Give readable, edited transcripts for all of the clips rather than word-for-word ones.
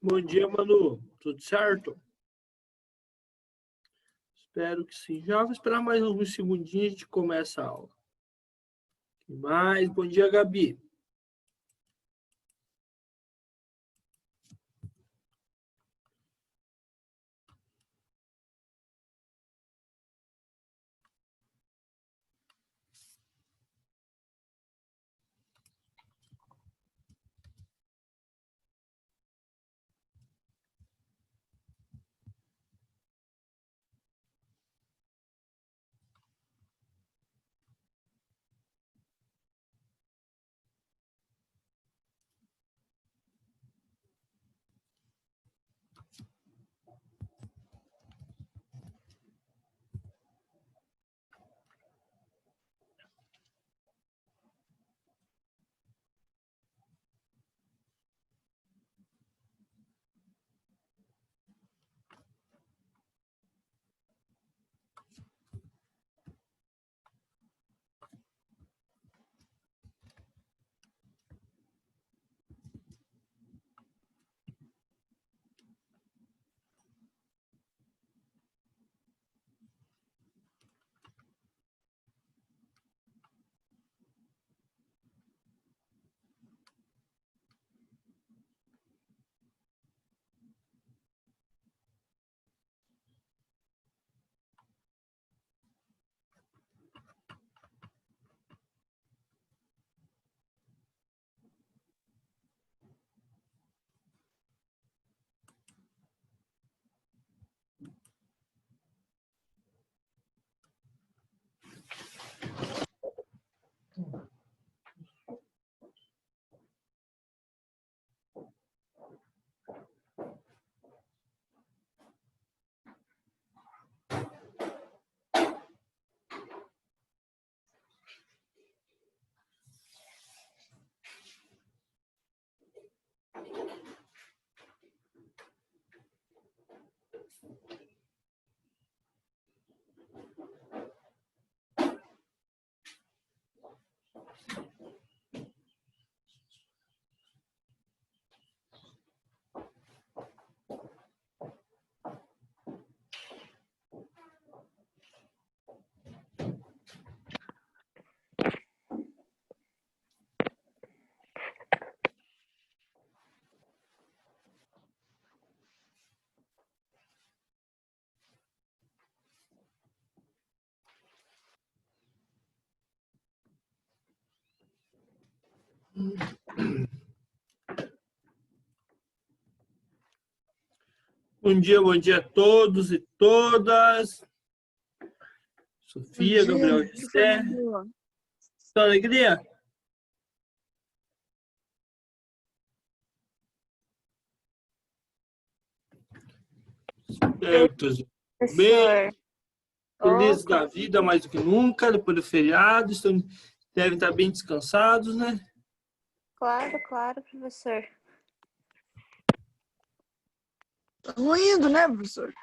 Bom dia, Manu. Tudo certo? Espero que sim. Já vou esperar mais alguns segundinhos e a gente começa a aula. Que mais? Bom dia, Gabi. Bom dia a todos e todas. Sofia, Gabriel, José. Sua alegria? Certos. Bem, felizes da vida mais do que nunca, depois do feriado, devem estar bem descansados, né? Claro, professor. Estamos indo, né, professor?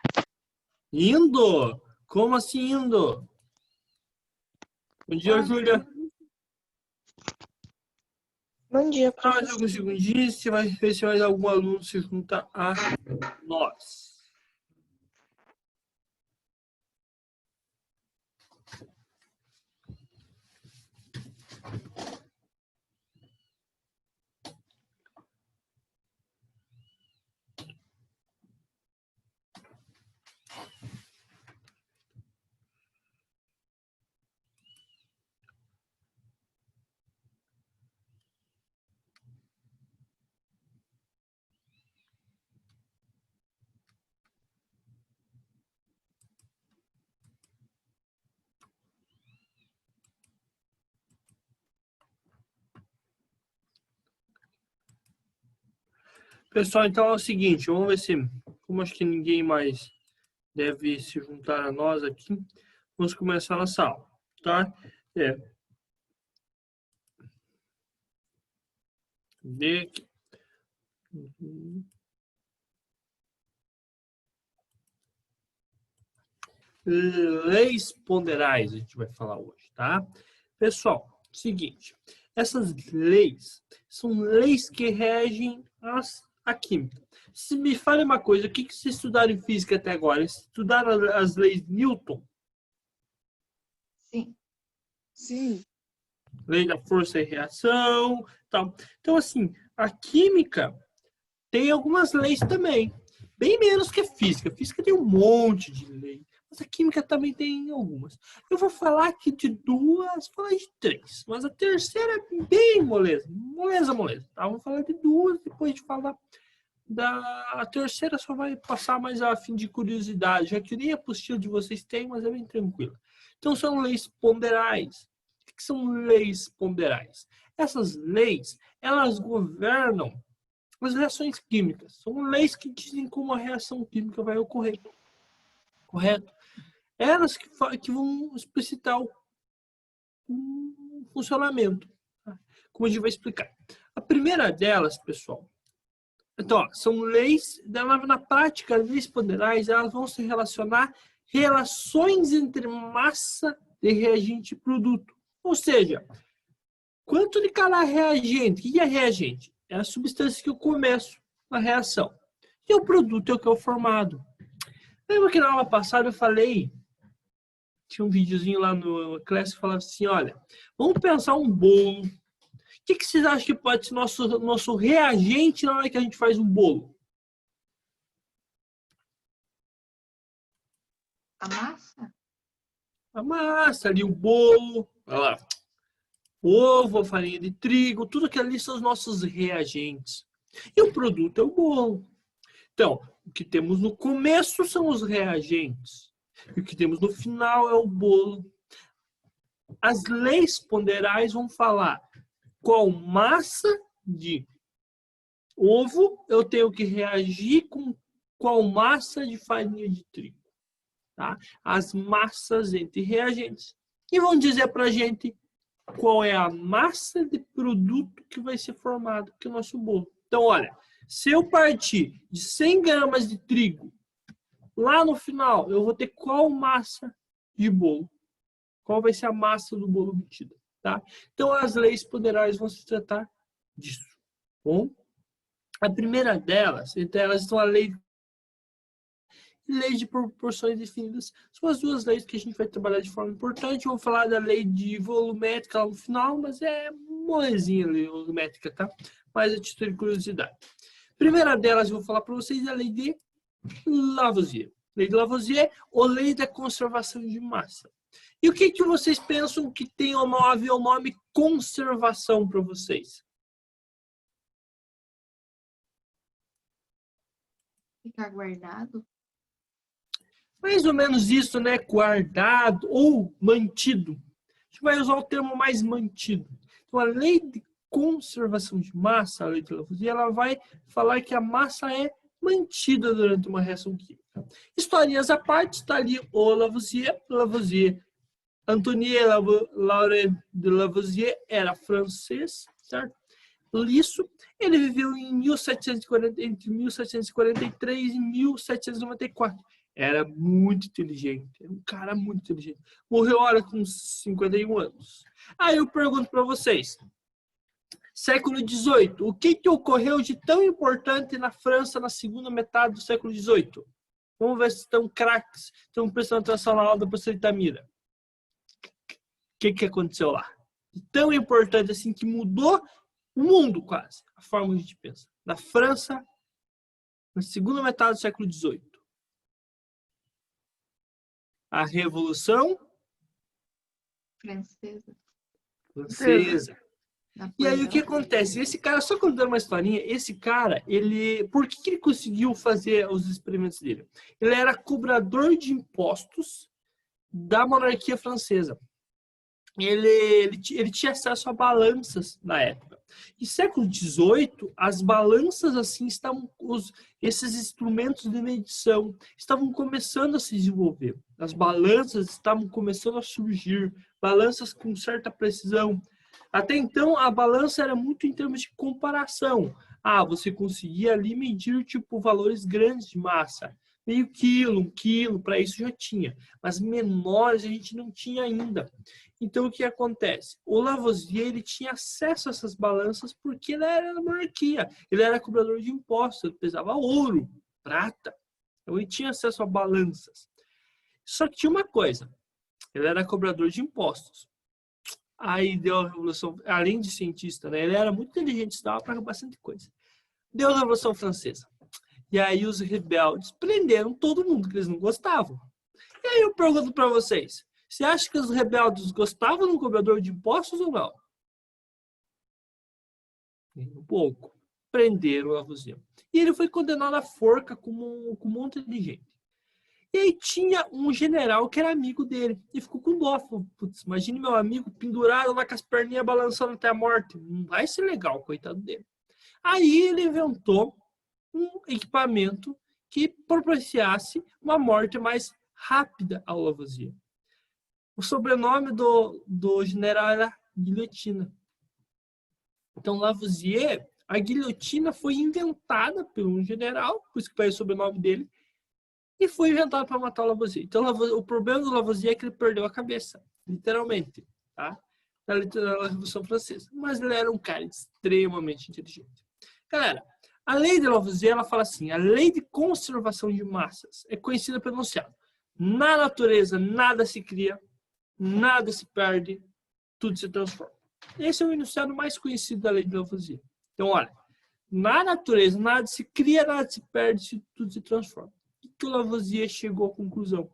Indo? Como assim indo? Bom dia, Júlia. Bom dia, Mais professor. alguns segundinhos, você vai ver se mais algum aluno se junta a nós. Pessoal, então é o seguinte, vamos ver se, como acho que ninguém mais deve se juntar a nós aqui, vamos começar a nossa aula, tá? De leis ponderais a gente vai falar hoje, tá? Pessoal, seguinte, Essas leis são leis que regem a química. Se me fale uma coisa, o que vocês estudaram em física até agora? Estudaram as leis de Newton? Sim. Sim. Lei da força e reação, tal. Então, assim, a química tem algumas leis também. Bem menos que a física. A física tem um monte de lei. Mas a química também tem algumas. Eu vou falar aqui de duas, vou falar de três. Mas a terceira é bem moleza. Moleza. Tá? Vamos falar de duas, depois de falar a terceira só vai passar mais a fim de curiosidade, já que nem a apostila de vocês tem, mas é bem tranquila. Então são leis ponderais. O que são leis ponderais? Essas leis, elas governam as reações químicas. São leis que dizem como a reação química vai ocorrer. Correto? Elas que vão explicitar o funcionamento. Tá? Como a gente vai explicar. A primeira delas, pessoal, então, ó, são leis, na prática, as leis ponderais, elas vão se relacionar relações entre massa de reagente e produto. Ou seja, quanto de cada reagente? O que é reagente? É a substância que eu começo na reação. E o produto é o que é o formado. Lembra que na aula passada eu falei, tinha um videozinho lá no Class que falava assim, olha, vamos pensar um bolo. O que vocês acham que pode ser nosso reagente na hora que a gente faz um bolo? A massa? A massa ali, o bolo, olha lá, ovo, a farinha de trigo, tudo aquilo ali são os nossos reagentes. E o produto é o bolo. Então, o que temos no começo são os reagentes. E o que temos no final é o bolo. As leis ponderais vão falar qual massa de ovo eu tenho que reagir com qual massa de farinha de trigo. Tá? As massas entre reagentes. E vão dizer para a gente qual é a massa de produto que vai ser formado aqui no nosso bolo. Então, olha, se eu partir de 100 gramas de trigo, lá no final eu vou ter qual massa de bolo? Qual vai ser a massa do bolo obtida? Tá? Então, as leis ponderais vão se tratar disso. Bom? A primeira delas, entre elas estão a lei de proporções definidas. São as duas leis que a gente vai trabalhar de forma importante. Eu vou falar da lei de volumétrica lá no final, mas é molezinha a lei volumétrica, tá? Mas é título de curiosidade. Primeira delas, eu vou falar para vocês a lei de Lavoisier. Lei de Lavoisier ou lei da conservação de massa. E o que vocês pensam que tem o nome conservação para vocês? Ficar guardado? Mais ou menos isso, né? Guardado ou mantido. A gente vai usar o termo mais mantido. Então, a lei de conservação de massa, a lei de Lavoisier, ela vai falar que a massa é mantida durante uma reação química. Historinhas à parte, está ali o Lavoisier. Antoine Laurent de Lavoisier era francês, certo? Isso, ele viveu em 1740, entre 1743 e 1794. Era muito inteligente, era um cara muito inteligente. Morreu, olha, com 51 anos. Aí eu pergunto para vocês, século XVIII, o que ocorreu de tão importante na França na segunda metade do século XVIII? Vamos ver se estão craques, estão prestando atenção na aula da professora Itamira. O que aconteceu lá? Tão importante assim que mudou o mundo quase, a forma que a gente pensa. Na França, na segunda metade do século XVIII. A Revolução Francesa. E aí o que acontece? Esse cara, só contando uma historinha, esse cara, por que ele conseguiu fazer os experimentos dele? Ele era cobrador de impostos da monarquia francesa. Ele tinha acesso a balanças na época. Em século XVIII, as balanças assim esses instrumentos de medição estavam começando a se desenvolver. As balanças estavam começando a surgir, balanças com certa precisão. Até então, a balança era muito em termos de comparação. Você conseguia ali medir tipo valores grandes de massa. meio quilo, 1 quilo, para isso já tinha. Mas menores a gente não tinha ainda. Então, o que acontece? O Lavoisier, ele tinha acesso a essas balanças porque ele era da monarquia. Ele era cobrador de impostos, ele pesava ouro, prata. Então, ele tinha acesso a balanças. Só que tinha uma coisa. Ele era cobrador de impostos. Aí deu a Revolução, além de cientista, né? Ele era muito inteligente, estudava para bastante coisa. Deu a Revolução Francesa. E aí os rebeldes prenderam todo mundo que eles não gostavam. E aí eu pergunto para vocês, você acha que os rebeldes gostavam do cobrador de impostos ou não? Um pouco. Prenderam o Lavoisier. E ele foi condenado à forca como um monte de gente. E aí tinha um general que era amigo dele. E ficou com dó. Falou, putz, imagine meu amigo pendurado lá com as perninhas balançando até a morte. Não vai ser legal, coitado dele. Aí ele inventou um equipamento que propiciasse uma morte mais rápida ao Lavoisier. O sobrenome do general era Guilhotina. Então, Lavoisier, a guilhotina foi inventada por um general, por isso que foi o sobrenome dele, e foi inventado para matar o Lavoisier. Então, o problema do Lavoisier é que ele perdeu a cabeça, literalmente, tá? Na Revolução Francesa. Mas ele era um cara extremamente inteligente. Galera, a lei de Lavoisier, ela fala assim, a lei de conservação de massas é conhecida pelo enunciado. Na natureza, nada se cria, nada se perde, tudo se transforma. Esse é o enunciado mais conhecido da lei de Lavoisier. Então, olha, na natureza, nada se cria, nada se perde, tudo se transforma. O que o Lavoisier chegou à conclusão?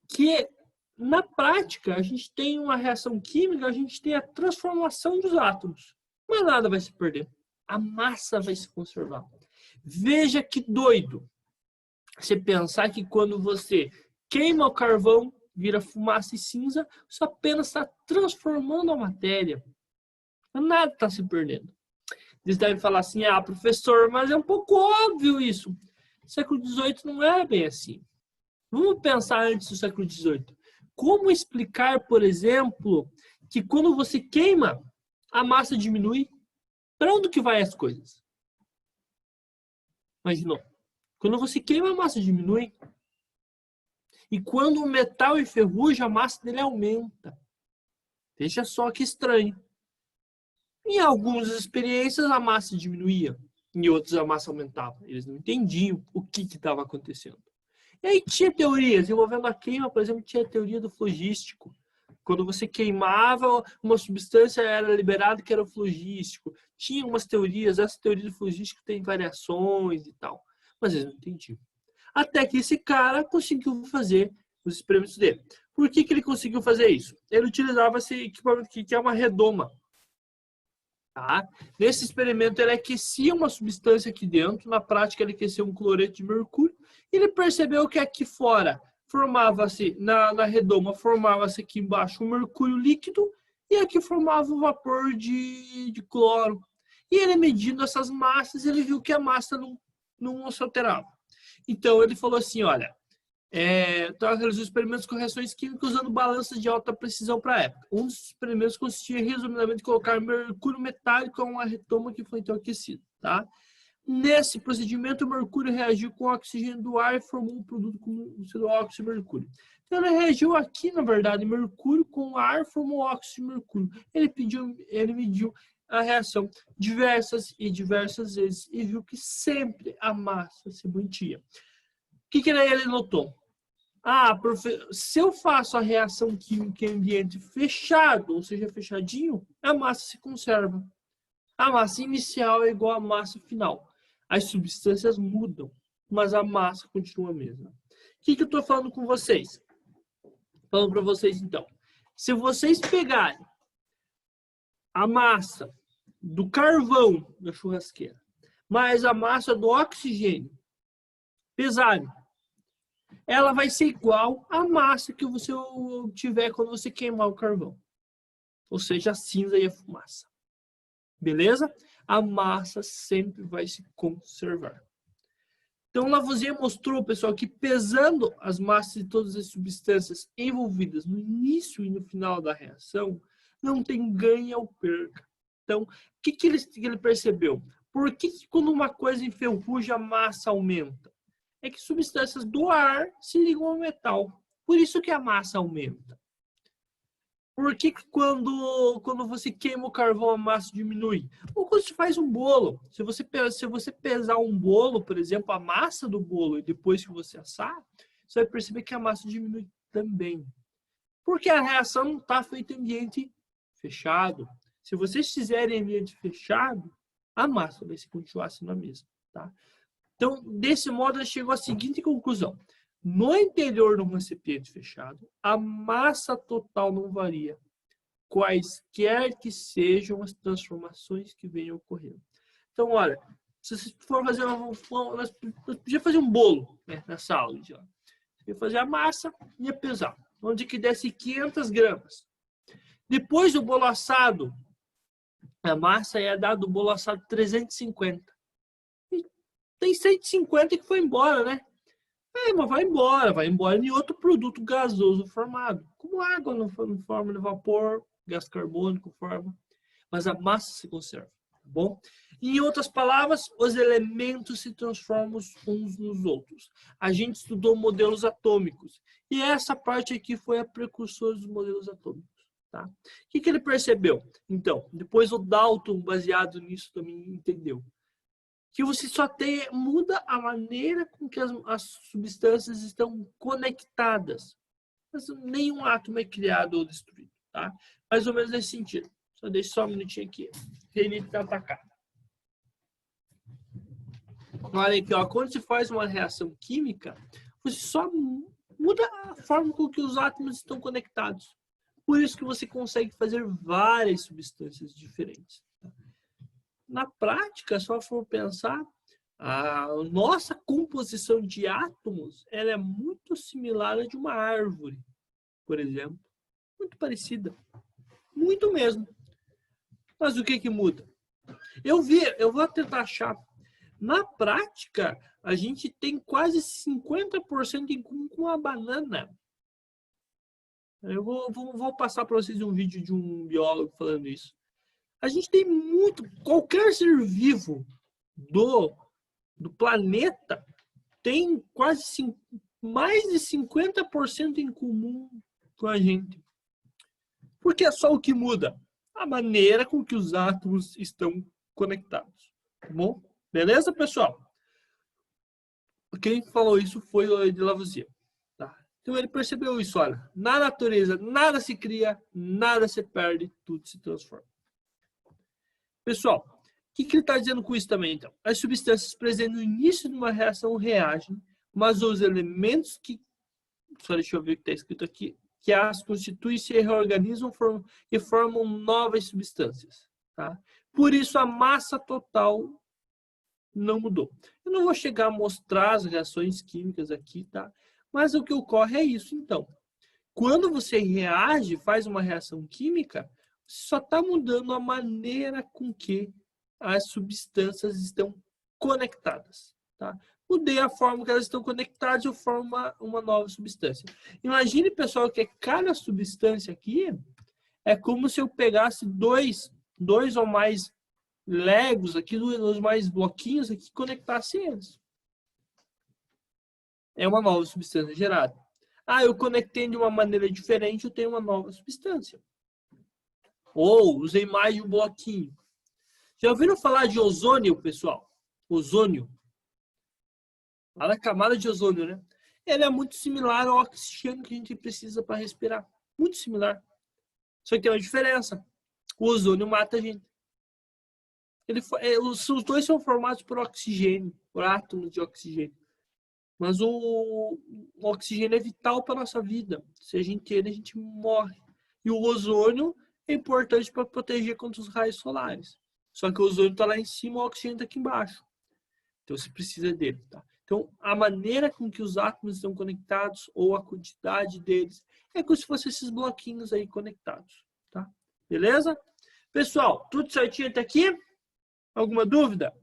Que, na prática, a gente tem uma reação química, a gente tem a transformação dos átomos, mas nada vai se perder. A massa vai se conservar. Veja que doido você pensar que quando você queima o carvão, vira fumaça e cinza, você apenas está transformando a matéria. Nada está se perdendo. Eles devem falar assim, professor, mas é um pouco óbvio isso. No século XVIII não era bem assim. Vamos pensar antes do século XVIII. Como explicar, por exemplo, que quando você queima, a massa diminui? Para onde que vai as coisas? Imaginou? Quando você queima, a massa diminui. E quando o metal enferruja, a massa dele aumenta. Veja só que estranho. Em algumas experiências, a massa diminuía. Em outras, a massa aumentava. Eles não entendiam o que estava acontecendo. E aí tinha teorias. Envolvendo a queima, por exemplo, tinha a teoria do flogístico. Quando você queimava, uma substância era liberada que era o flogístico. Tinha umas teorias. Essa teoria do flogístico tem variações e tal. Mas eles não entendiam. Até que esse cara conseguiu fazer os experimentos dele. Por que ele conseguiu fazer isso? Ele utilizava esse equipamento que é uma redoma. Tá? Nesse experimento, ele aquecia uma substância aqui dentro. Na prática, ele aqueceu um cloreto de mercúrio. E ele percebeu que aqui fora formava-se, na redoma, formava-se aqui embaixo um mercúrio líquido. E aqui formava um vapor de cloro. E ele medindo essas massas, ele viu que a massa não se alterava. Então, ele falou assim, olha, então realizou experimentos com reações químicas usando balanças de alta precisão para a época. Um dos experimentos consistia, resumidamente, em colocar mercúrio metálico a uma redoma que foi então aquecida. Tá? Nesse procedimento, o mercúrio reagiu com o oxigênio do ar e formou um produto com o óxido de mercúrio. Então, ele reagiu aqui, na verdade, mercúrio com ar formou óxido de mercúrio. Ele mediu a reação diversas vezes e viu que sempre a massa se mantinha. O que ele notou? Se eu faço a reação química em ambiente fechado, ou seja, fechadinho, a massa se conserva. A massa inicial é igual à massa final. As substâncias mudam, mas a massa continua a mesma. O que eu estou falando com vocês? Falando para vocês, então. Se vocês pegarem a massa do carvão da churrasqueira, mais a massa do oxigênio, pesarem, ela vai ser igual à massa que você tiver quando você queimar o carvão. Ou seja, a cinza e a fumaça. Beleza? A massa sempre vai se conservar. Então, Lavoisier mostrou, pessoal, que pesando as massas de todas as substâncias envolvidas no início e no final da reação, não tem ganho ou perca. Então, o que ele percebeu? Por que quando uma coisa enferruja, a massa aumenta? é que substâncias do ar se ligam ao metal. Por isso que a massa aumenta. Por que quando você queima o carvão, a massa diminui? Ou quando você faz um bolo. Se você pesar um bolo, por exemplo, a massa do bolo, e depois que você assar, você vai perceber que a massa diminui também. Porque a reação não está feita em ambiente fechado. Se vocês fizerem em ambiente fechado, a massa vai se continuar sendo a mesma. Tá? Então, desse modo, chegou à seguinte conclusão. No interior de um recipiente fechado, a massa total não varia, quaisquer que sejam as transformações que venham ocorrendo. Então, olha, se você for fazer nós podíamos fazer um bolo, né, nessa aula. Você ia fazer a massa e ia pesar, onde que desse 500 gramas. Depois do bolo assado, a massa ia dar do bolo assado 350. E tem 150 que foi embora, né? Mas vai embora em outro produto gasoso formado, como água no forma de vapor, gás carbônico forma, mas a massa se conserva, tá bom? Em outras palavras, os elementos se transformam uns nos outros. A gente estudou modelos atômicos e essa parte aqui foi a precursora dos modelos atômicos, tá? O que ele percebeu? Então, depois o Dalton, baseado nisso, também entendeu que você só muda a maneira com que as substâncias estão conectadas. Mas nenhum átomo é criado ou destruído, tá? Mais ou menos nesse sentido. Deixa um minutinho aqui. Renite está atacado. Olha aqui, ó, quando se faz uma reação química, você só muda a forma com que os átomos estão conectados. Por isso que você consegue fazer várias substâncias diferentes. Na prática, só for pensar, a nossa composição de átomos ela é muito similar à de uma árvore, por exemplo. Muito parecida. Muito mesmo. Mas o que muda? Eu vou tentar achar. Na prática, a gente tem quase 50% em comum com a banana. Eu vou passar para vocês um vídeo de um biólogo falando isso. A gente tem qualquer ser vivo do planeta tem quase mais de 50% em comum com a gente. Porque é só o que muda? A maneira com que os átomos estão conectados. Tá bom? Beleza, pessoal? Quem falou isso foi o de Lavoisier. Tá? Então ele percebeu isso, olha. Na natureza, nada se cria, nada se perde, tudo se transforma. Pessoal, o que ele está dizendo com isso também, então? As substâncias presentes no início de uma reação reagem, mas os elementos que... Só deixa eu ver o que está escrito aqui. Que as constituem, se reorganizam e formam novas substâncias. Tá? Por isso, a massa total não mudou. Eu não vou chegar a mostrar as reações químicas aqui, tá? Mas o que ocorre é isso, então. Quando você reage, faz uma reação química, só está mudando a maneira com que as substâncias estão conectadas. Tá? Mudei a forma que elas estão conectadas e eu formo uma nova substância. Imagine, pessoal, que cada substância aqui é como se eu pegasse dois ou mais legos aqui, dois mais bloquinhos aqui, e conectasse eles. É uma nova substância gerada. Ah, eu conectei de uma maneira diferente, eu tenho uma nova substância. Ou usei mais de um bloquinho. Já ouviram falar de ozônio, pessoal? Ozônio. Lá na camada de ozônio, né? Ele é muito similar ao oxigênio que a gente precisa para respirar. Muito similar. Só que tem uma diferença. O ozônio mata a gente. Os dois são formados por oxigênio, por átomos de oxigênio. Mas o oxigênio é vital para a nossa vida. Se a gente morre. E o ozônio é importante para proteger contra os raios solares. Só que o ozônio está lá em cima, o oxigênio está aqui embaixo. Então você precisa dele. Tá? Então a maneira com que os átomos estão conectados, ou a quantidade deles, é como se fossem esses bloquinhos aí conectados. Tá? Beleza? Pessoal, tudo certinho até aqui? Alguma dúvida?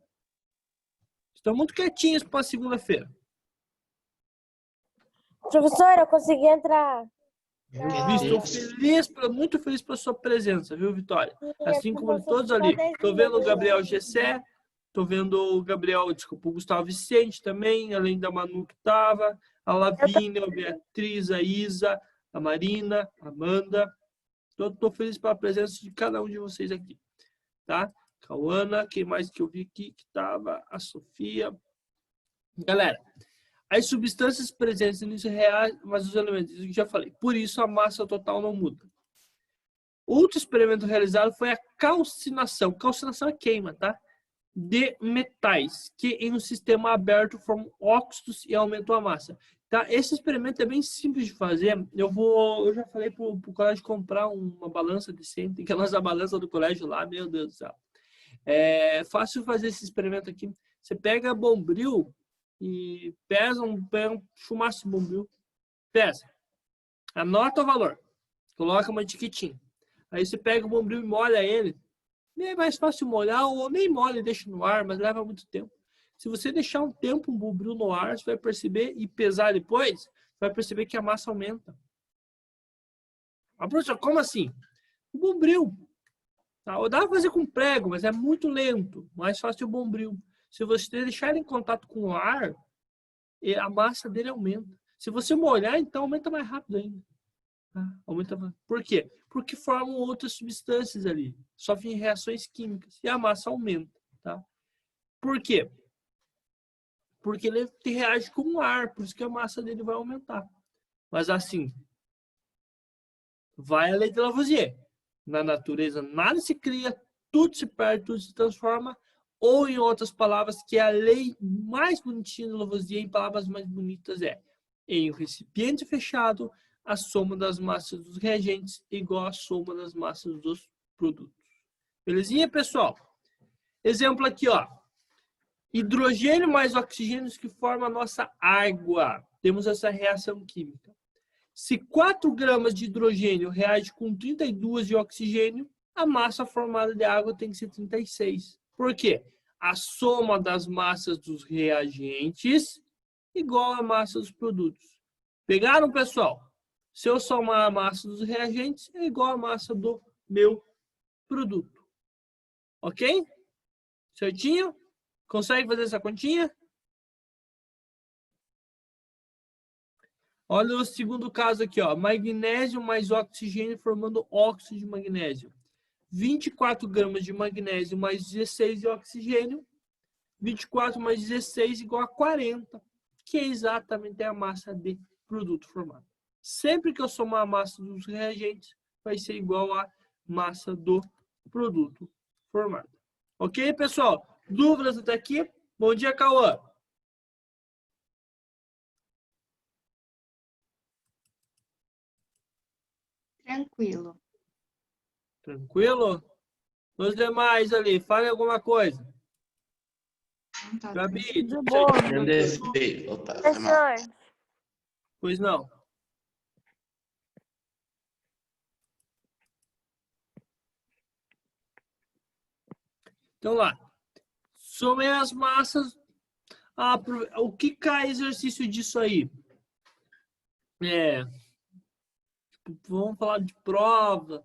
Estão muito quietinhos para segunda-feira. Professor, eu consegui entrar. Estou muito feliz pela sua presença, viu, Vitória? Assim como todos ali. Estou vendo o Gabriel Gessé, Tô vendo o Gabriel, desculpa, o Gustavo Vicente também, além da Manu que tava, a Lavínia, a Beatriz, a Isa, a Marina, a Amanda. Tô feliz pela presença de cada um de vocês aqui, tá? Cauana, quem mais que eu vi aqui que tava? A Sofia. Galera, as substâncias presentes nisso reais, mas os elementos, isso que eu já falei. Por isso a massa total não muda. Outro experimento realizado foi a calcinação. Calcinação é queima, tá? De metais que em um sistema aberto formam óxidos e aumentam a massa. Tá? Esse experimento é bem simples de fazer. Eu já falei pro colégio comprar uma balança decente, que é a nossa balança do colégio lá, meu Deus do céu. É fácil fazer esse experimento aqui. Você pega Bombril e pesa um chumaço de Bombril. Pesa. Anota o valor. Coloca uma etiquetinha. Aí você pega o Bombril e molha ele. É mais fácil molhar ou nem molha e deixa no ar, mas leva muito tempo. Se você deixar um tempo um Bombril no ar, você vai perceber, e pesar depois, vai perceber que a massa aumenta. Ah, professor, como assim? O Bombril. Tá? Dá para fazer com prego, mas é muito lento. Mais fácil o Bombril. Se você deixar ele em contato com o ar, a massa dele aumenta. Se você molhar, então aumenta mais rápido ainda. Tá? Aumenta. Por quê? Porque formam outras substâncias ali. Sofrem reações químicas. E a massa aumenta. Tá? Por quê? Porque ele reage com o ar. Por isso que a massa dele vai aumentar. Mas assim, vai a lei de Lavoisier. Na natureza nada se cria, tudo se perde, tudo se transforma. Ou em outras palavras, que a lei mais bonitinha de Lavoisier, em palavras mais bonitas, é: em um recipiente fechado, a soma das massas dos reagentes é igual à soma das massas dos produtos. Belezinha, pessoal? Exemplo aqui, ó. Hidrogênio mais oxigênio que forma a nossa água. Temos essa reação química. Se 4 gramas de hidrogênio reage com 32 de oxigênio, a massa formada de água tem que ser 36. Por quê? A soma das massas dos reagentes igual à massa dos produtos. Pegaram, pessoal? Se eu somar a massa dos reagentes, é igual à massa do meu produto. Ok? Certinho? Consegue fazer essa continha? Olha o segundo caso aqui, ó. Magnésio mais oxigênio formando óxido de magnésio. 24 gramas de magnésio mais 16 de oxigênio. 24 mais 16 igual a 40, que é exatamente a massa de produto formado. Sempre que eu somar a massa dos reagentes, vai ser igual à massa do produto formado. Ok, pessoal? Dúvidas até aqui? Bom dia, Cauã. Tranquilo. Tranquilo? Os demais ali, fale alguma coisa. Não tá Gabi, De boa. Professor, pois não. Então lá. Somem as massas. O que cai exercício disso aí? Vamos falar de prova,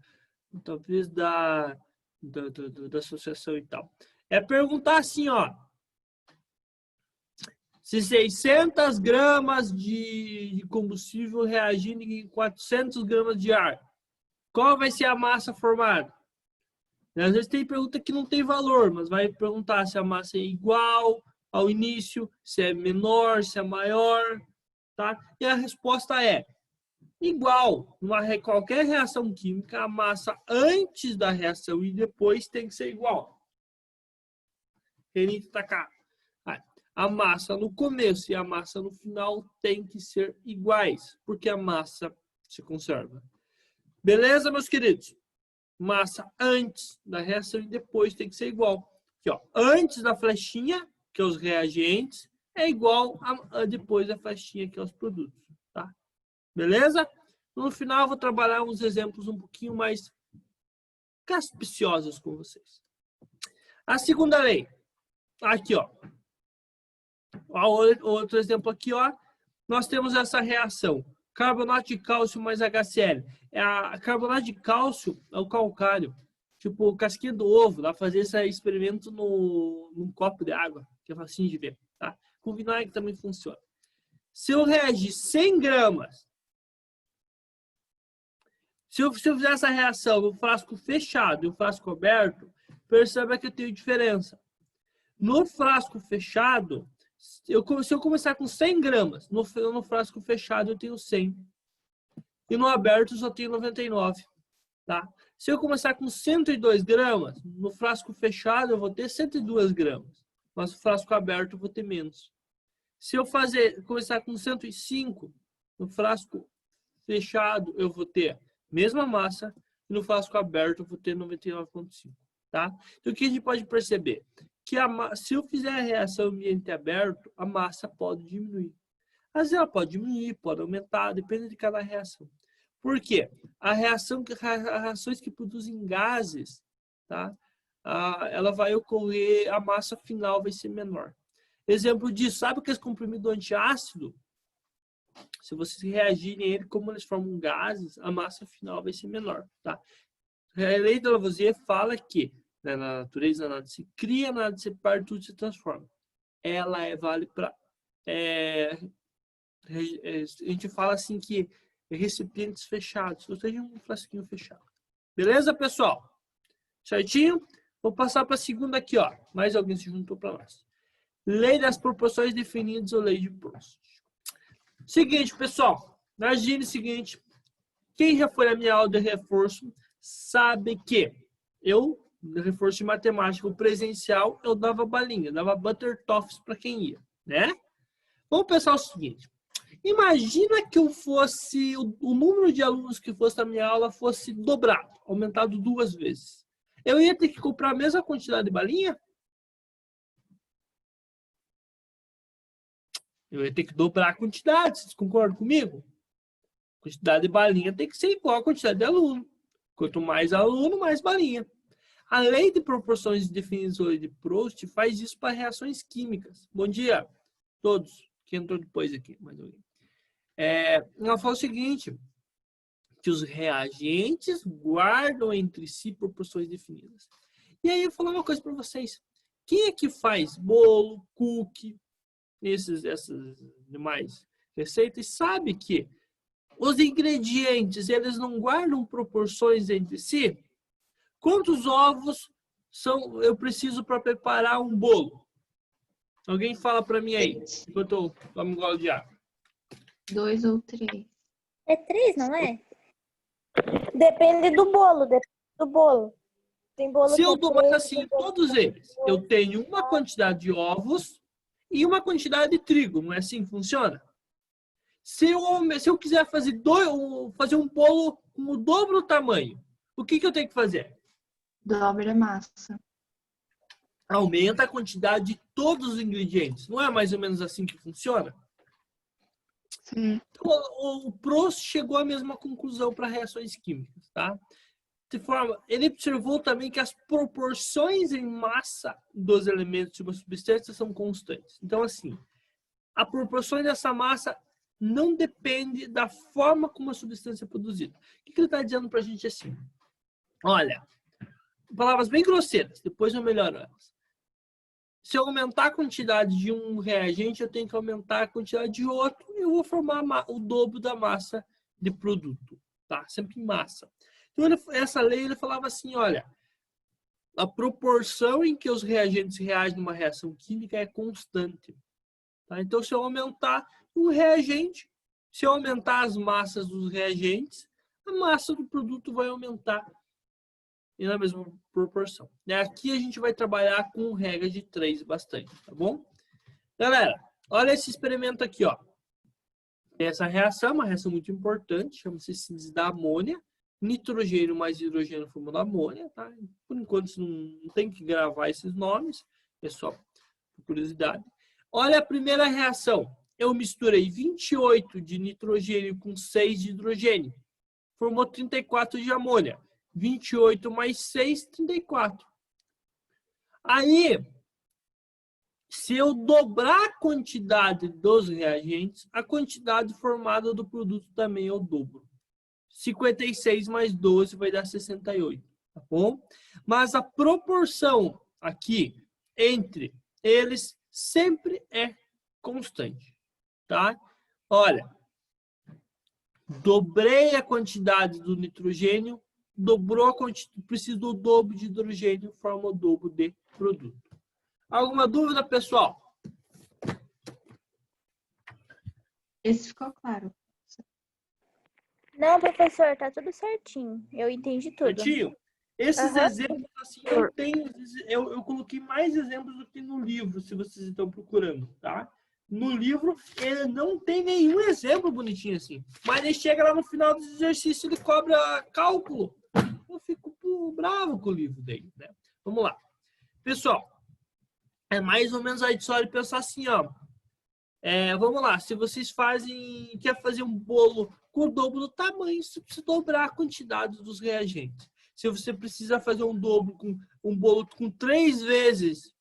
talvez da associação e tal. É perguntar assim, ó. Se 600 gramas de combustível reagirem com 400 gramas de ar, qual vai ser a massa formada? Às vezes tem pergunta que não tem valor, mas vai perguntar se a massa é igual ao início, se é menor, se é maior, tá? E a resposta é igual. Qualquer reação química, a massa antes da reação e depois tem que ser igual. Renito tá cá. A massa no começo e a massa no final tem que ser iguais, porque a massa se conserva. Beleza, meus queridos? Massa antes da reação e depois tem que ser igual. Aqui, ó, antes da flechinha, que é os reagentes, é igual a depois da flechinha, que é os produtos. Tá? Beleza? No final, eu vou trabalhar uns exemplos um pouquinho mais caspiciosos com vocês. A segunda lei. Aqui, ó. Outro exemplo aqui, ó. Nós temos essa reação. Carbonato de cálcio mais HCl. A carbonato de cálcio é o calcário. Tipo, casquinha do ovo, dá pra fazer esse experimento num copo de água, que é facinho de ver, tá? Com vinagre também funciona. Se eu reagir 100 gramas, se eu fizer essa reação no frasco fechado e no frasco aberto, perceba que eu tenho diferença. No frasco fechado, se eu começar com 100 gramas, no frasco fechado eu tenho 100. E no aberto eu só tenho 99. Tá? Se eu começar com 102 gramas, no frasco fechado eu vou ter 102 gramas. Mas no frasco aberto eu vou ter menos. Se eu começar com 105, no frasco fechado eu vou ter mesma massa. E no frasco aberto eu vou ter 99,5. Tá? Então o que a gente pode perceber? Que se eu fizer a reação em ambiente aberto, a massa pode diminuir. Às vezes ela pode diminuir, pode aumentar, depende de cada reação. Por quê? Reações que produzem gases, tá? Ela vai ocorrer, a massa final vai ser menor. Exemplo disso, sabe aqueles comprimidos antiácido? Se vocês reagirem a ele como eles formam gases, a massa final vai ser menor, tá? A lei de Lavoisier fala que na natureza nada se cria, nada se perde, tudo se transforma. Ela vale para... a gente fala assim que recipientes fechados, ou seja, um frasquinho fechado. Beleza, pessoal? Certinho? Vou passar para a segunda aqui, ó. Mais alguém se juntou para nós. Lei das proporções definidas ou lei de Proust. Seguinte, pessoal. Imagine o seguinte. Quem já foi na minha aula de reforço sabe que no reforço de matemática presencial, eu dava balinha, dava butter toffs para quem ia, né? Vamos pensar o seguinte. Imagina que o número de alunos que fosse na minha aula fosse dobrado, aumentado 2 vezes. Eu ia ter que comprar a mesma quantidade de balinha? Eu ia ter que dobrar a quantidade, vocês concordam comigo? A quantidade de balinha tem que ser igual à quantidade de aluno. Quanto mais aluno, mais balinha. A lei de proporções definidas ou lei de Proust faz isso para reações químicas. Bom dia, todos. Quem entrou depois aqui? Mais alguém? Ela fala o seguinte, que os reagentes guardam entre si proporções definidas. E aí eu vou falar uma coisa para vocês. Quem é que faz bolo, cookie, essas demais receitas, sabe que os ingredientes, eles não guardam proporções entre si? Quantos ovos eu preciso para preparar um bolo? Alguém fala para mim aí, enquanto eu tomo um gole de água. 2 ou 3. É 3, não é? Depende do bolo. Tem bolo Se eu que é dobrar 3, assim tem bolo todos eles, eu tenho uma quantidade de ovos e uma quantidade de trigo. Não é assim que funciona? Se eu quiser fazer um bolo com o dobro do tamanho, o que eu tenho que fazer? Dobra a massa. Aumenta a quantidade de todos os ingredientes. Não é mais ou menos assim que funciona? Sim. Então, o Proust chegou à mesma conclusão para reações químicas, tá? De forma, ele observou também que as proporções em massa dos elementos de uma substância são constantes. Então, assim, a proporção dessa massa não depende da forma como a substância é produzida. O que ele está dizendo para a gente assim? Olha, palavras bem grosseiras, depois eu melhoro elas. Se eu aumentar a quantidade de um reagente, eu tenho que aumentar a quantidade de outro e eu vou formar o dobro da massa de produto, tá? Sempre em massa. Então, essa lei, ele falava assim, olha, a proporção em que os reagentes reagem numa reação química é constante. Tá? Então, se eu aumentar um reagente, se eu aumentar as massas dos reagentes, a massa do produto vai aumentar na mesma proporção. Aqui a gente vai trabalhar com regra de 3 bastante, tá bom? Galera, olha esse experimento aqui, ó. Tem essa reação, uma reação muito importante, chama-se síntese da amônia. Nitrogênio mais hidrogênio formando amônia, tá? Por enquanto você não tem que gravar esses nomes, é só por curiosidade. Olha a primeira reação. Eu misturei 28 de nitrogênio com 6 de hidrogênio. Formou 34 de amônia. 28 mais 6, 34. Aí, se eu dobrar a quantidade dos reagentes, a quantidade formada do produto também eu dobro. 56 mais 12 vai dar 68. tá bom? Mas a proporção aqui entre eles sempre é constante, tá? Olha, dobrei a quantidade do nitrogênio, dobrou a quantidade, preciso do dobro de hidrogênio, forma o dobro de produto. Alguma dúvida, pessoal? Esse ficou claro. Não, professor, tá tudo certinho. Eu entendi tudo. Certinho? Esses Aham. exemplos, assim, eu tenho, eu coloquei mais exemplos do que no livro, se vocês estão procurando, tá? No livro, ele não tem nenhum exemplo bonitinho assim. Mas ele chega lá no final do exercício, ele cobra cálculo. Eu fico bravo com o livro daí, né? Vamos lá. Pessoal, é mais ou menos a história de pensar assim, ó. Vamos lá, se vocês quer fazer um bolo com o dobro do tamanho, você precisa dobrar a quantidade dos reagentes. Se você precisa fazer um bolo com 3 vezes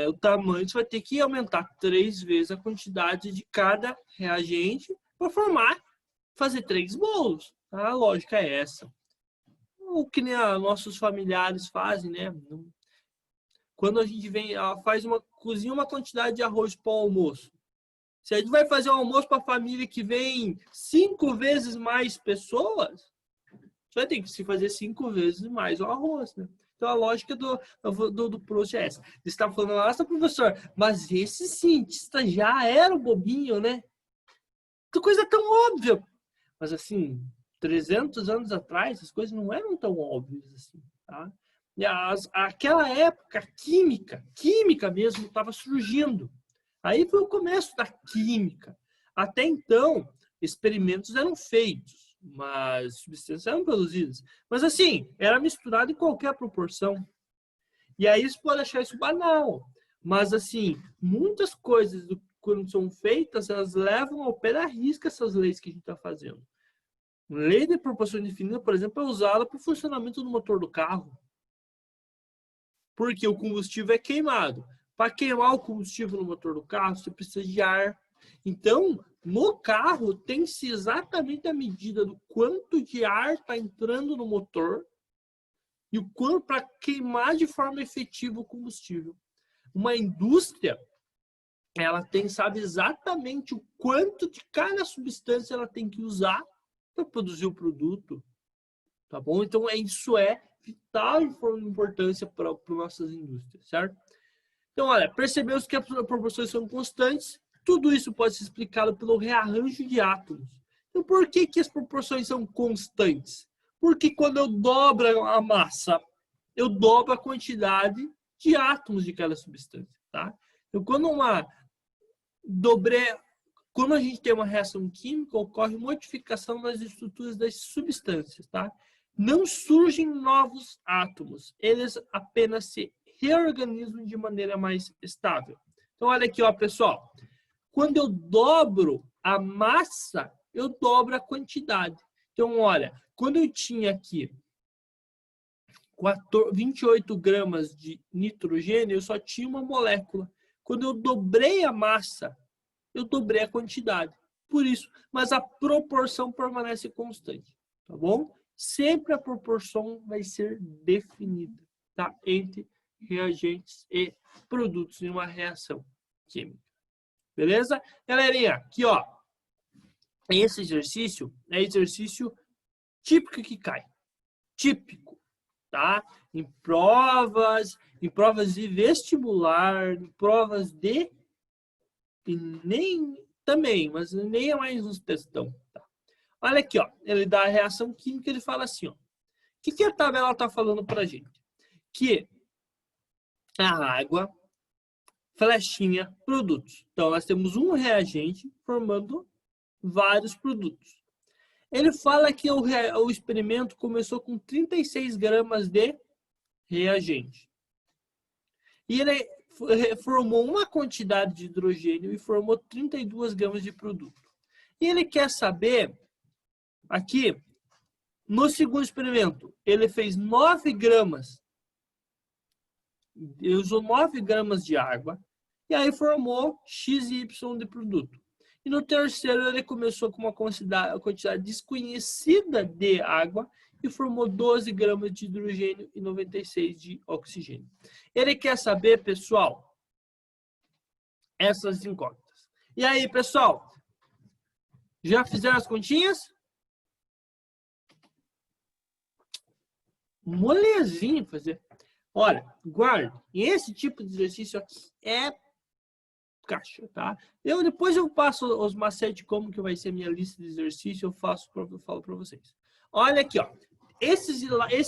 o tamanho, você vai ter que aumentar 3 vezes a quantidade de cada reagente para fazer 3 bolos. A lógica é essa. O que nem nossos familiares fazem, né? Quando a gente cozinha uma quantidade de arroz para o almoço. Se a gente vai fazer um almoço para a família que vem 5 vezes mais pessoas, você vai ter que se fazer 5 vezes mais o arroz, né? Então, a lógica do Proust é essa. Você está falando, nossa, professor, mas esse cientista já era o bobinho, né? Que coisa tão óbvia. Mas, assim, 300 anos atrás, as coisas não eram tão óbvias assim, tá? E aquela época, química mesmo, estava surgindo. Aí foi o começo da química. Até então, experimentos eram feitos, mas substâncias eram produzidas. Mas assim, era misturado em qualquer proporção. E aí você pode achar isso banal. Mas assim, muitas coisas, quando são feitas, elas levam ao pé da risca essas leis que a gente está fazendo. Lei de proporção infinita, por exemplo, é usada para o funcionamento do motor do carro. Porque o combustível é queimado. Para queimar o combustível no motor do carro, você precisa de ar. Então, no carro, tem-se exatamente a medida do quanto de ar está entrando no motor e o quanto para queimar de forma efetiva o combustível. Uma indústria, ela sabe exatamente o quanto de cada substância ela tem que usar para produzir o produto. Tá bom? Então, isso é vital importância para nossas indústrias, certo? Então, olha, percebemos que as proporções são constantes. Tudo isso pode ser explicado pelo rearranjo de átomos. Então, por que as proporções são constantes? Porque quando eu dobro a massa, eu dobro a quantidade de átomos de cada substância, tá? Então, quando a gente tem uma reação química, ocorre modificação nas estruturas das substâncias, tá? Não surgem novos átomos, eles apenas se reorganizam de maneira mais estável. Então, olha aqui, ó, pessoal. Quando eu dobro a massa, eu dobro a quantidade. Então, olha, quando eu tinha aqui 28 gramas de nitrogênio, eu só tinha uma molécula. Quando eu dobrei a massa, eu dobrei a quantidade. Por isso, mas a proporção permanece constante, tá bom? Sempre a proporção vai ser definida, tá? Entre reagentes e produtos em uma reação química. Beleza? Galerinha, aqui, ó. Esse exercício é exercício típico que cai. Típico, tá? Em provas de vestibular, em provas de Enem também, mas nem é mais uns textão, tá? Olha aqui, ó. Ele dá a reação química, ele fala assim, ó. O que a tabela está falando pra gente? Que a água, flechinha, produtos. Então, nós temos um reagente formando vários produtos. Ele fala que o experimento começou com 36 gramas de reagente. E ele formou uma quantidade de hidrogênio e formou 32 gramas de produto. E ele quer saber, aqui, no segundo experimento, ele fez 9 gramas. Ele usou 9 gramas de água e aí formou X e Y de produto. E no terceiro ele começou com uma quantidade desconhecida de água e formou 12 gramas de hidrogênio e 96 de oxigênio. Ele quer saber, pessoal, essas incógnitas. E aí, pessoal? Já fizeram as continhas? Molezinho fazer. Olha, guarde. Esse tipo de exercício aqui é caixa, tá? Depois eu passo os macetes como que vai ser minha lista de exercício, eu falo para vocês. Olha aqui, ó. Esse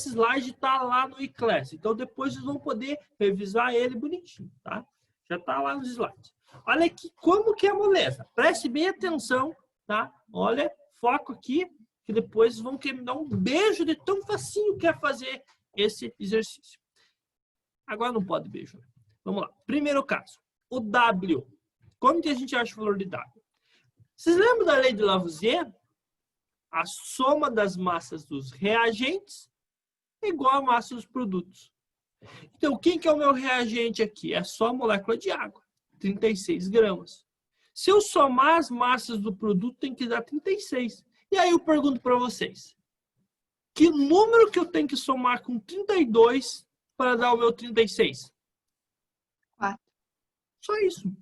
slide tá lá no e-class, então depois vocês vão poder revisar ele bonitinho, tá? Já tá lá nos slides. Olha aqui como que é a moleza. Preste bem atenção, tá? Olha, foco aqui, que depois vocês vão querer me dar um beijo de tão facinho que é fazer esse exercício. Agora não pode beijo, né? Vamos lá. Primeiro caso. O W. Como que a gente acha o valor de W? Vocês lembram da lei de Lavoisier? A soma das massas dos reagentes é igual à massa dos produtos. Então, quem que é o meu reagente aqui? É só a molécula de água. 36 gramas. Se eu somar as massas do produto, tem que dar 36. E aí eu pergunto para vocês. Que número que eu tenho que somar com 32 para dar o meu 36? 4. Só isso.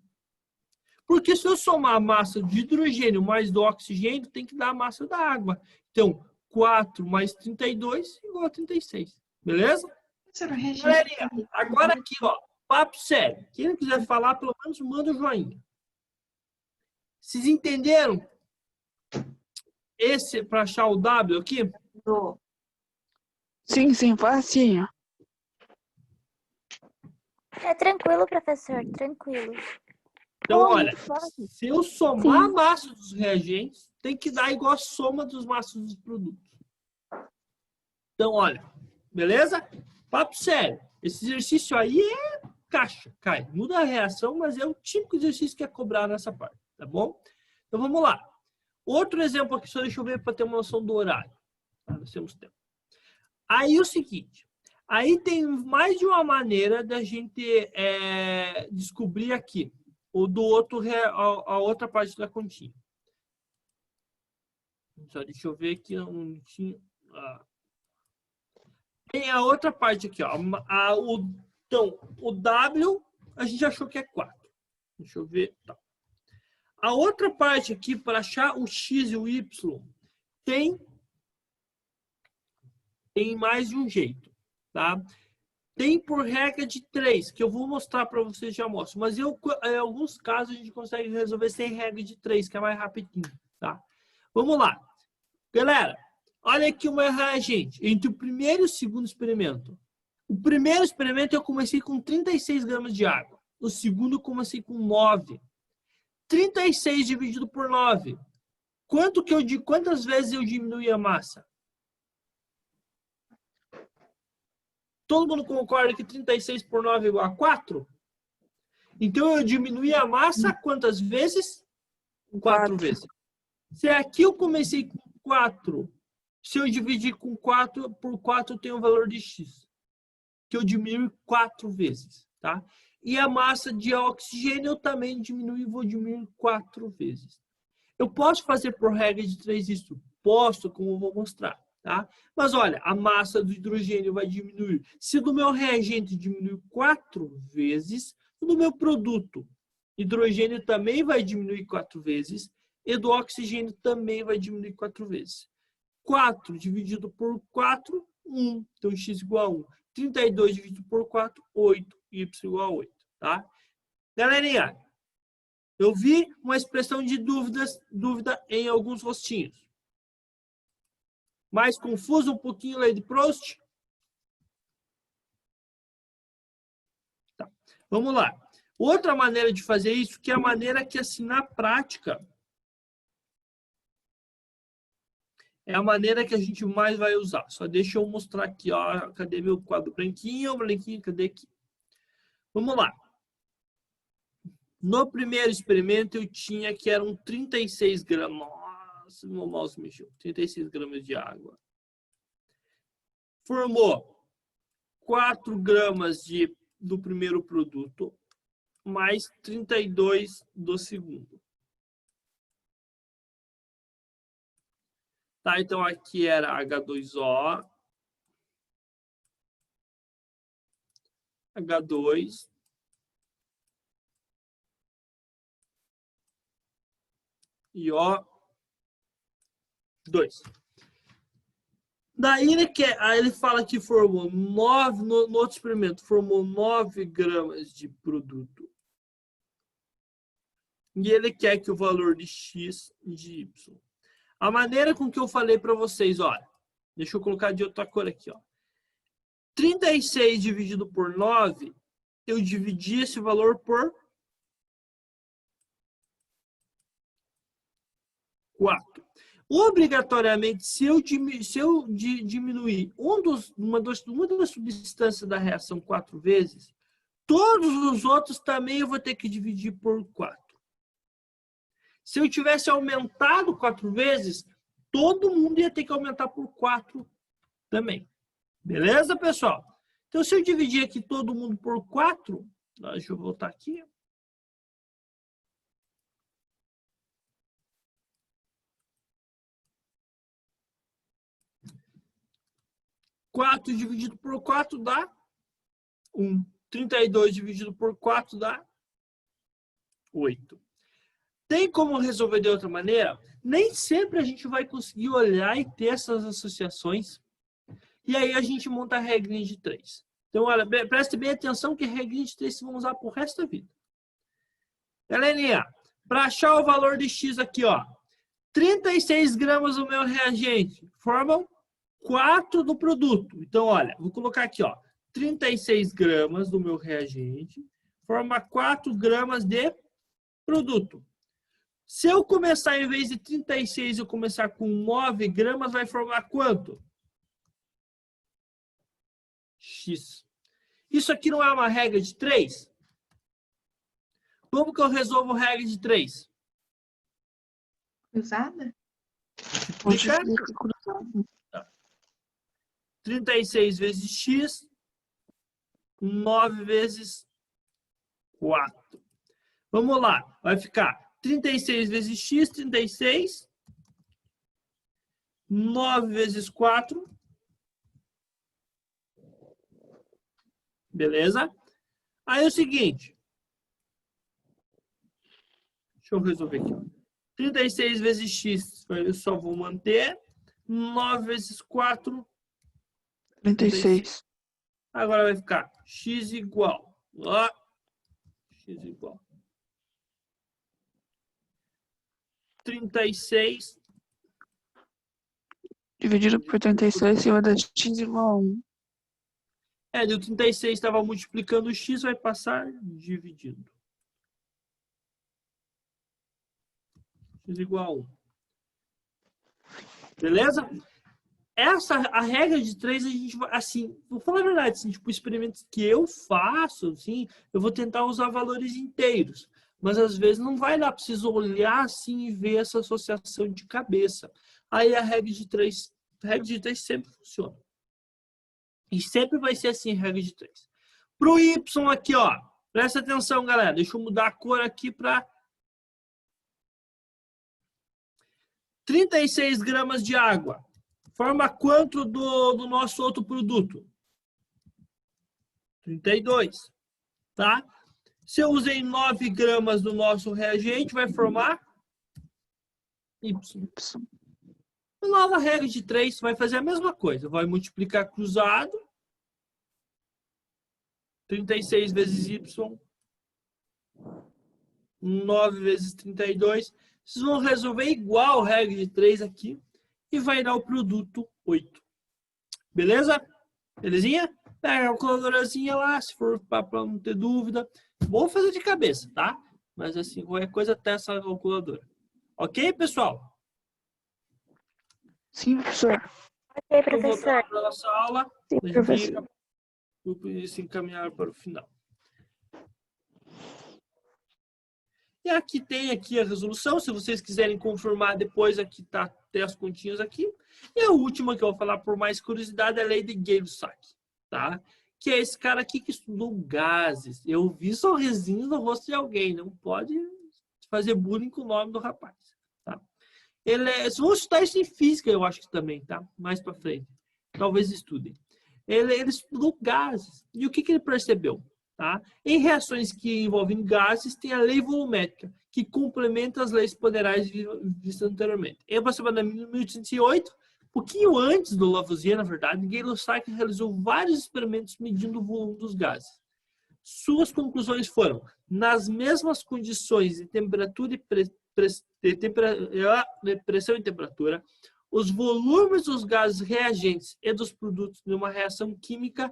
Porque se eu somar a massa de hidrogênio mais do oxigênio, tem que dar a massa da água. Então, 4 mais 32 igual a 36. Beleza? Galerinha, agora aqui, ó, papo sério. Quem não quiser falar, pelo menos manda um joinha. Vocês entenderam? Esse para achar o W aqui? Sim, facinho. É tranquilo, professor, tranquilo. Então, Oi, olha, pode? se eu somar a massa dos reagentes, tem que dar igual a soma dos massas dos produtos. Então, olha, beleza? Papo sério. Esse exercício aí é caixa, cai. Muda a reação, mas é o típico exercício que é cobrado nessa parte, tá bom? Então, vamos lá. Outro exemplo aqui, só deixa eu ver para ter uma noção do horário. Nós temos tempo. Aí, o seguinte. Aí tem mais de uma maneira da gente descobrir aqui. Ou do outro, a outra parte da continha. Só deixa eu ver aqui um minutinho. Tem a outra parte aqui, ó. Então, o W, a gente achou que é 4. Deixa eu ver. Tá. A outra parte aqui, para achar o X e o Y, tem mais de um jeito, tá? Tem por regra de 3, que eu vou mostrar para vocês, já mostro. Mas em alguns casos a gente consegue resolver sem regra de 3, que é mais rapidinho, tá? Vamos lá. Galera, olha aqui o meu reagente. Entre o primeiro e o segundo experimento. O primeiro experimento eu comecei com 36 gramas de água. O segundo eu comecei com 9. 36 dividido por 9. Quantas vezes eu diminui a massa? Todo mundo concorda que 36 por 9 é igual a 4? Então, eu diminui a massa quantas vezes? 4 vezes. Se aqui eu comecei com 4, se eu dividir com 4 por 4, eu tenho um valor de X. Que eu diminuo 4 vezes, tá? E a massa de oxigênio eu também diminuo e vou diminuir 4 vezes. Eu posso fazer por regra de 3 isso? Posso, como eu vou mostrar. Tá? Mas olha, a massa do hidrogênio vai diminuir. Se do meu reagente diminuir 4 vezes, do meu produto, hidrogênio também vai diminuir 4 vezes e do oxigênio também vai diminuir 4 vezes. 4 dividido por 4, 1. Então, x igual a 1. 32 dividido por 4, 8. Y igual a 8. Tá? Galerinha, eu vi uma expressão de dúvida em alguns rostinhos. Mais confuso um pouquinho lei de Proust? Tá. Vamos lá. Outra maneira de fazer isso, que é a maneira que, assim, na prática, é a maneira que a gente mais vai usar. Só deixa eu mostrar aqui, ó. Cadê meu quadro branquinho? Branquinho, cadê aqui? Vamos lá. No primeiro experimento, eu tinha que eram 36 gramas. Nossa, meu mouse mexeu. 36 gramas de água. Formou 4 gramas do primeiro produto, mais 32 do segundo. Tá? Então, aqui era H2O, H2, e O2. Daí aí ele fala que formou 9, no outro experimento, formou 9 gramas de produto. E ele quer que o valor de X e de Y. A maneira com que eu falei para vocês, olha, deixa eu colocar de outra cor aqui, ó. 36 dividido por 9, eu dividi esse valor por 4. Obrigatoriamente, se eu diminuir uma das substâncias da reação 4 vezes, todos os outros também eu vou ter que dividir por 4. Se eu tivesse aumentado 4 vezes, todo mundo ia ter que aumentar por 4 também. Beleza, pessoal? Então, se eu dividir aqui todo mundo por 4, deixa eu voltar aqui. 4 dividido por 4 dá 1. 32 dividido por 4 dá 8. Tem como resolver de outra maneira? Nem sempre a gente vai conseguir olhar e ter essas associações. E aí a gente monta a regrinha de 3. Então, olha, preste bem atenção que a regrinha de 3 vocês vão usar pro resto da vida. Galerinha, para achar o valor de X aqui, ó, 36 gramas do meu reagente formam 4 do produto. Então, olha, vou colocar aqui, ó, 36 gramas do meu reagente forma 4 gramas de produto. Se eu começar, em vez de 36, eu começar com 9 gramas, vai formar quanto? X. Isso aqui não é uma regra de 3? Como que eu resolvo regra de 3? Cruzada? Tá. 36 vezes X, 9 vezes 4. Vamos lá, vai ficar 36 vezes X, 36. 9 vezes 4. Beleza? Aí é o seguinte. Deixa eu resolver aqui. 36 vezes X, eu só vou manter. 9 vezes 4. 36. Agora vai ficar X igual. Ó, X igual. 36. Dividido por 36, vai dar X igual a 1. O 36 estava multiplicando o X, vai passar dividindo. X igual a 1. Beleza? A regra de 3, a gente vai, assim, vou falar a verdade, assim, tipo, experimentos que eu faço, assim, eu vou tentar usar valores inteiros. Mas às vezes não vai dar, preciso olhar assim e ver essa associação de cabeça. Aí a regra de 3 sempre funciona. E sempre vai ser assim, regra de 3. Para o Y aqui, ó, presta atenção, galera. Deixa eu mudar a cor aqui para 36 gramas de água. Forma quanto do nosso outro produto? 32. Tá? Se eu usei 9 gramas do nosso reagente, vai formar Y. A nova regra de 3 vai fazer a mesma coisa. Vai multiplicar cruzado. 36 vezes Y. 9 vezes 32. Vocês vão resolver igual a regra de 3 aqui. E vai dar o produto 8. Beleza? Belezinha? Pega a calculadorazinha lá, se for para não ter dúvida. Vou fazer de cabeça, tá? Mas assim, qualquer coisa, testa a calculadora. Ok, pessoal? Sim, professor. Ok, Vou voltar professor. para a nossa aula. Sim, A professor. gente se encaminhar para o final. E aqui tem aqui a resolução. Se vocês quiserem confirmar depois, aqui tá, tem as continhas aqui. E a última que eu vou falar por mais curiosidade é a lei de Gay-Lussac, tá? Que é esse cara aqui que estudou gases. Eu vi sorrisinho no rosto de alguém. Não pode fazer bullying com o nome do rapaz. Tá? Vocês vão estudar isso em física, eu acho que também, tá? Mais para frente. Talvez estudem. Ele estudou gases. E o que ele percebeu? Tá? Em reações que envolvem gases, tem a lei volumétrica, que complementa as leis poderais vistas anteriormente. Em aproximadamente 1808, pouquinho antes do Lavoisier, na verdade, Gay-Lussac realizou vários experimentos medindo o volume dos gases. Suas conclusões foram: nas mesmas condições de temperatura e pressão e temperatura, os volumes dos gases reagentes e dos produtos de uma reação química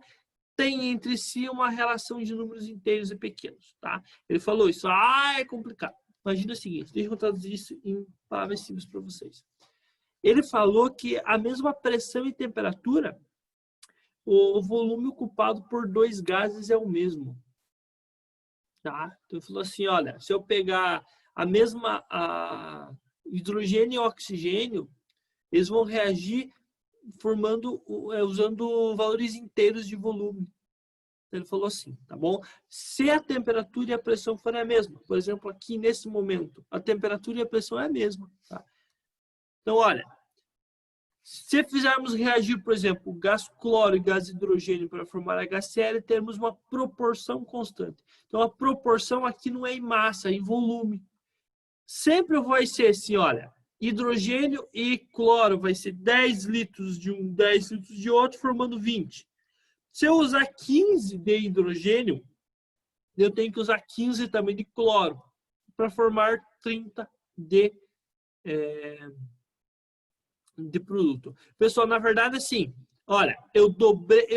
têm entre si uma relação de números inteiros e pequenos. Tá? Ele falou isso. É complicado. Imagina o seguinte, deixa eu traduzir isso em palavras simples para vocês. Ele falou que a mesma pressão e temperatura, o volume ocupado por dois gases é o mesmo. Tá? Então ele falou assim, olha, se eu pegar a mesma hidrogênio e oxigênio, eles vão reagir usando valores inteiros de volume. Ele falou assim, tá bom? Se a temperatura e a pressão forem a mesma, por exemplo, aqui nesse momento, a temperatura e a pressão é a mesma. Tá? Então, olha, se fizermos reagir, por exemplo, gás cloro e gás hidrogênio para formar HCl, temos uma proporção constante. Então, a proporção aqui não é em massa, é em volume. Sempre vai ser assim, olha, hidrogênio e cloro vai ser 10 litros de um, 10 litros de outro, formando 20. Se eu usar 15 de hidrogênio, eu tenho que usar 15 também de cloro para formar 30 de produto. Pessoal, na verdade, assim, olha,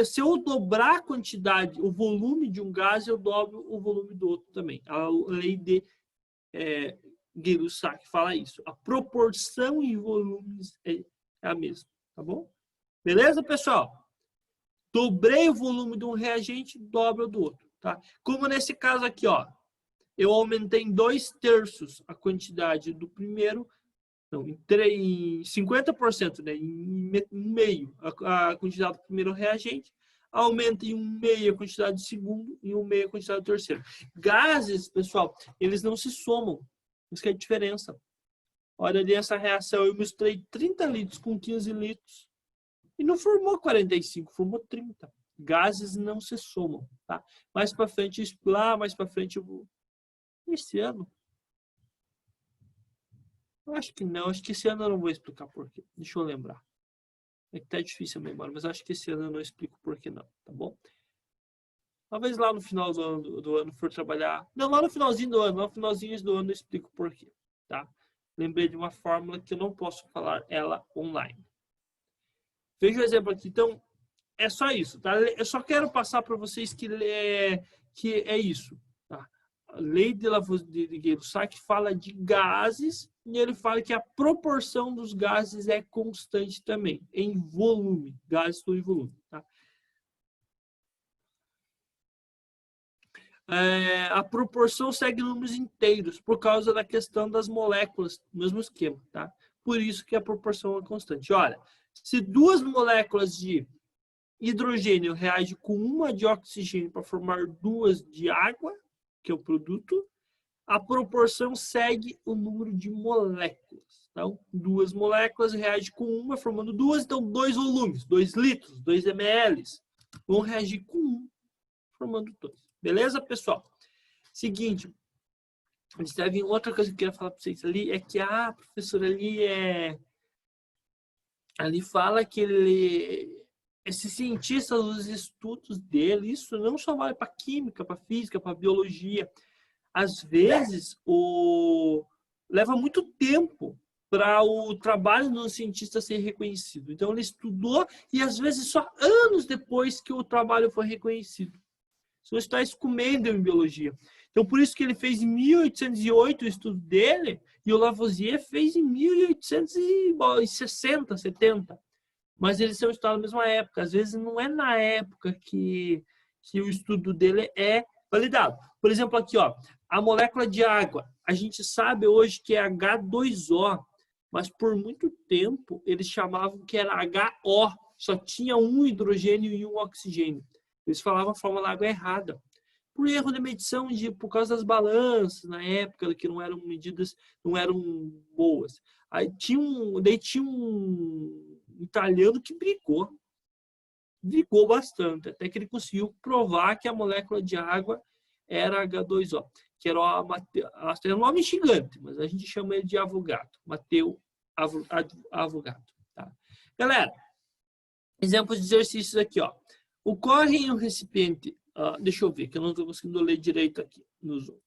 se eu dobrar a quantidade, o volume de um gás, eu dobro o volume do outro também. A lei de Gay-Lussac fala isso. A proporção em volumes é a mesma, tá bom? Beleza, pessoal? Dobrei o volume de um reagente, dobra o do outro, tá? Como nesse caso aqui, ó, eu aumentei em 2/3 a quantidade do primeiro, não, em 50%, né? Em meio a quantidade do primeiro reagente, aumenta em 1/2 a quantidade do segundo e 1/2 a quantidade do terceiro. Gases, pessoal, eles não se somam. Isso que é a diferença. Olha ali essa reação, eu misturei 30 litros com 15 litros. E não formou 45, formou 30. Gases não se somam, tá? Mais para frente, mais para frente eu vou... Esse ano? Eu acho que não. Acho que esse ano eu não vou explicar por quê. Deixa eu lembrar. É que tá difícil a memória, mas acho que esse ano eu não explico por que não, tá bom? Talvez lá no final do ano for trabalhar... Não, lá no finalzinho do ano. Lá no finalzinho do ano eu explico por quê, tá? Lembrei de uma fórmula que eu não posso falar ela online. Veja o exemplo aqui. Então, é só isso, tá? Eu só quero passar para vocês que é isso, tá? A lei de Gay-Lussac fala de gases e ele fala que a proporção dos gases é constante também, em volume. Gases estão em volume, tá? A proporção segue números inteiros por causa da questão das moléculas, mesmo esquema, tá? Por isso que a proporção é constante. Olha, se duas moléculas de hidrogênio reagem com uma de oxigênio para formar duas de água, que é o produto, a proporção segue o número de moléculas. Então, duas moléculas reagem com uma, formando duas, então 2 volumes, 2 litros, 2 ml, vão reagir com um, formando 2. Beleza, pessoal? Seguinte, outra coisa que eu queria falar para vocês ali é que a professora ali fala que esse cientista, os estudos dele, isso não só vale para química, para física, para biologia. Às vezes, leva muito tempo para o trabalho do cientista ser reconhecido. Então, ele estudou e, às vezes, só anos depois que o trabalho foi reconhecido. Isso está comendo em biologia. Então, por isso que ele fez em 1808 o estudo dele e o Lavoisier fez em 1860, 70. Mas eles são estudados na mesma época. Às vezes não é na época que o estudo dele é validado. Por exemplo, aqui, ó, a molécula de água. A gente sabe hoje que é H2O, mas por muito tempo eles chamavam que era HO. Só tinha um hidrogênio e um oxigênio. Eles falavam a fórmula da água errada. por erro de medição por causa das balanças na época, que não eram medidas, não eram boas. Aí tinha um italiano que brigou bastante, até que ele conseguiu provar que a molécula de água era H2O, que era um nome gigante, mas a gente chama ele de Avogadro, Matteo Avogadro. Tá? Galera, exemplos de exercícios aqui, ó. Ocorre em um recipiente, deixa eu ver, que eu não estou conseguindo ler direito aqui no Zoom.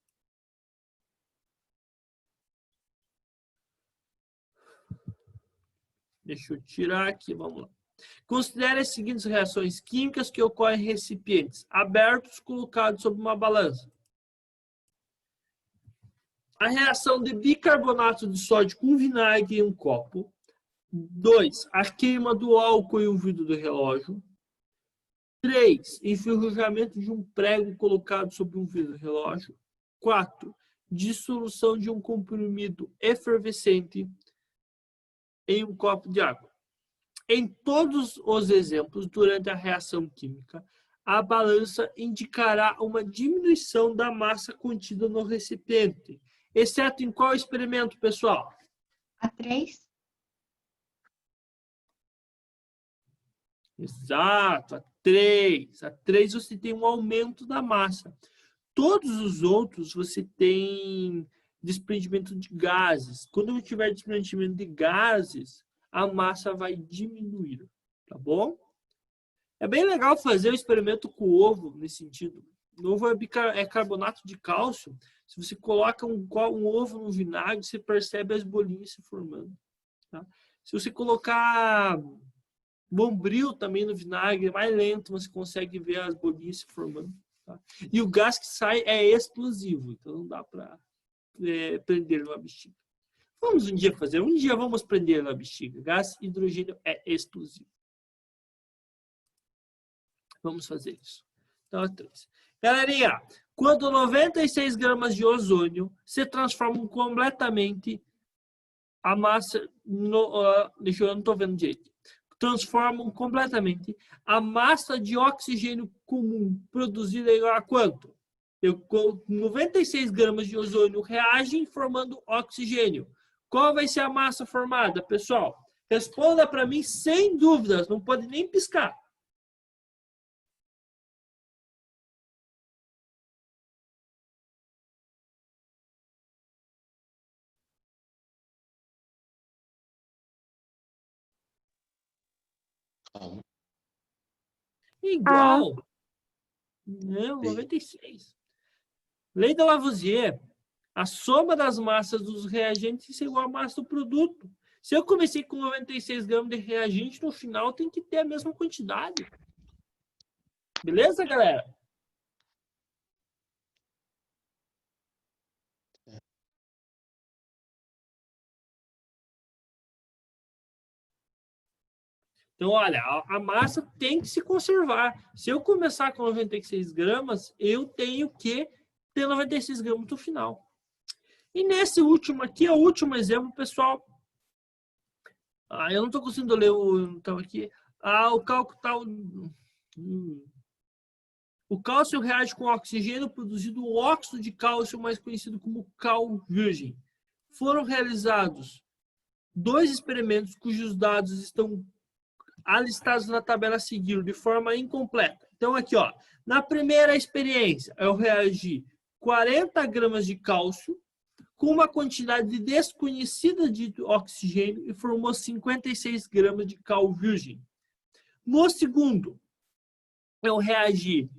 Deixa eu tirar aqui, vamos lá. Considere as seguintes reações químicas que ocorrem em recipientes abertos colocados sobre uma balança. A reação de bicarbonato de sódio com vinagre em um copo. 2. A queima do álcool em um vidro do relógio. 3. Enferrujamento de um prego colocado sobre um vidro do relógio. 4. Dissolução de um comprimido efervescente em um copo de água. Em todos os exemplos, durante a reação química, a balança indicará uma diminuição da massa contida no recipiente. Exceto em qual experimento, pessoal? A3. Exato, a 3. A 3 você tem um aumento da massa. Todos os outros você tem desprendimento de gases. Quando tiver desprendimento de gases, a massa vai diminuir, tá bom? É bem legal fazer o experimento com o ovo nesse sentido. O ovo é carbonato de cálcio. Se você coloca um ovo no vinagre, você percebe as bolinhas se formando. Tá? Se você colocar bombril também no vinagre, é mais lento, você consegue ver as bolinhas se formando. Tá? E o gás que sai é explosivo, então não dá para prender numa bexiga. Vamos um dia fazer, vamos prender na bexiga. Gás hidrogênio é explosivo. Vamos fazer isso. Então, 3. Galerinha, quando 96 gramas de ozônio se transformam completamente a massa... deixa eu não estou vendo direito. Transformam completamente a massa de oxigênio comum produzida igual a quanto? 96 gramas de ozônio reagem formando oxigênio. Qual vai ser a massa formada, pessoal? Responda para mim sem dúvidas, não pode nem piscar. Igual. Não, 96. Lei de Lavoisier. A soma das massas dos reagentes é igual à massa do produto. Se eu comecei com 96 gramas de reagente, no final tem que ter a mesma quantidade. Beleza, galera? Então, olha, a massa tem que se conservar. Se eu começar com 96 gramas, eu tenho que ter 96 gramas no final. E nesse último aqui, é o último exemplo, pessoal. Eu não estou conseguindo ler então aqui. O cálculo tal. O cálcio reage com oxigênio produzindo o óxido de cálcio, mais conhecido como cal virgem. Foram realizados 2 experimentos cujos dados estão alistados na tabela a seguir de forma incompleta. Então aqui, ó, na primeira experiência, eu reagi 40 gramas de cálcio com uma quantidade desconhecida de oxigênio e formou 56 gramas de cal virgem. No segundo, eu reagi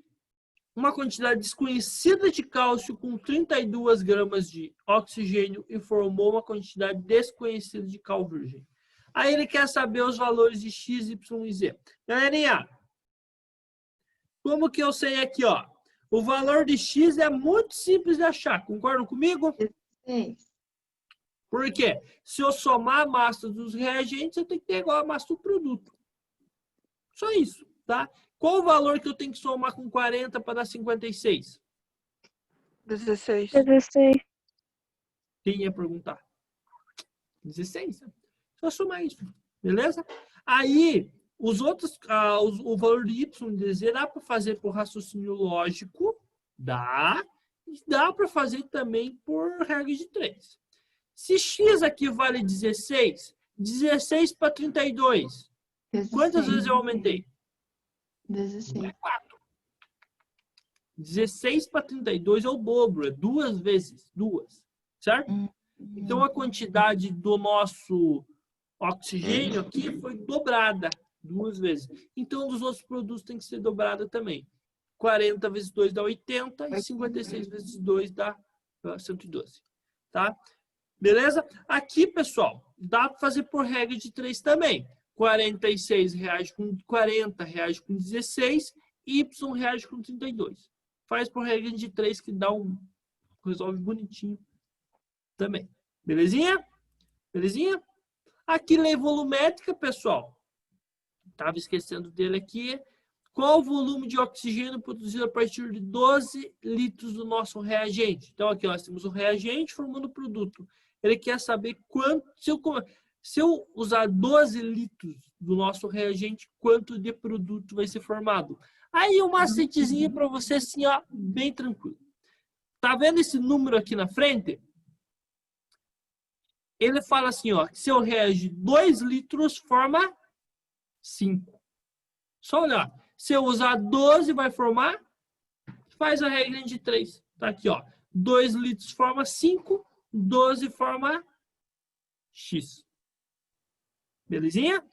uma quantidade desconhecida de cálcio com 32 gramas de oxigênio e formou uma quantidade desconhecida de cal virgem. Aí ele quer saber os valores de X, Y e Z. Galerinha, como que eu sei aqui, ó? O valor de X é muito simples de achar. Concordam comigo? Sim. Por quê? Se eu somar a massa dos reagentes, eu tenho que ter igual a massa do produto. Só isso, tá? Qual o valor que eu tenho que somar com 40 para dar 56? 16. 16. Quem ia perguntar? 16, né? Só somar isso, beleza? Aí, os outros, o valor de Y e de Z dá para fazer por raciocínio lógico, Dá. Dá para fazer também por regra de 3. Se x aqui vale 16, 16 para 32. 16. Quantas vezes eu aumentei? 16. 16 para 32 é o dobro, é 2 vezes, 2, certo? Então, a quantidade do nosso oxigênio aqui foi dobrada 2 vezes. Então, dos outros produtos tem que ser dobrada também. 40 vezes 2 dá 80 e 56 vezes 2 dá 112, tá? Beleza? Aqui, pessoal, dá para fazer por regra de 3 também. 46 reais com 40 reais com 16, Y reais com 32. Faz por regra de 3 que dá um... resolve bonitinho também. Belezinha? Belezinha? Aqui, lei volumétrica, pessoal. Estava esquecendo dele aqui. Qual o volume de oxigênio produzido a partir de 12 litros do nosso reagente? Então, aqui nós temos o reagente formando o produto. Ele quer saber quanto... Se eu usar 12 litros do nosso reagente, quanto de produto vai ser formado? Aí, uma macetezinha para você, assim, ó, bem tranquilo. Tá vendo esse número aqui na frente? Ele fala assim, ó, que se eu reagir 2 litros, forma 5. Só olhar. Se eu usar 12, vai formar? Faz a regra de 3. Tá aqui, ó. 2 litros forma 5, 12 forma X. Belezinha?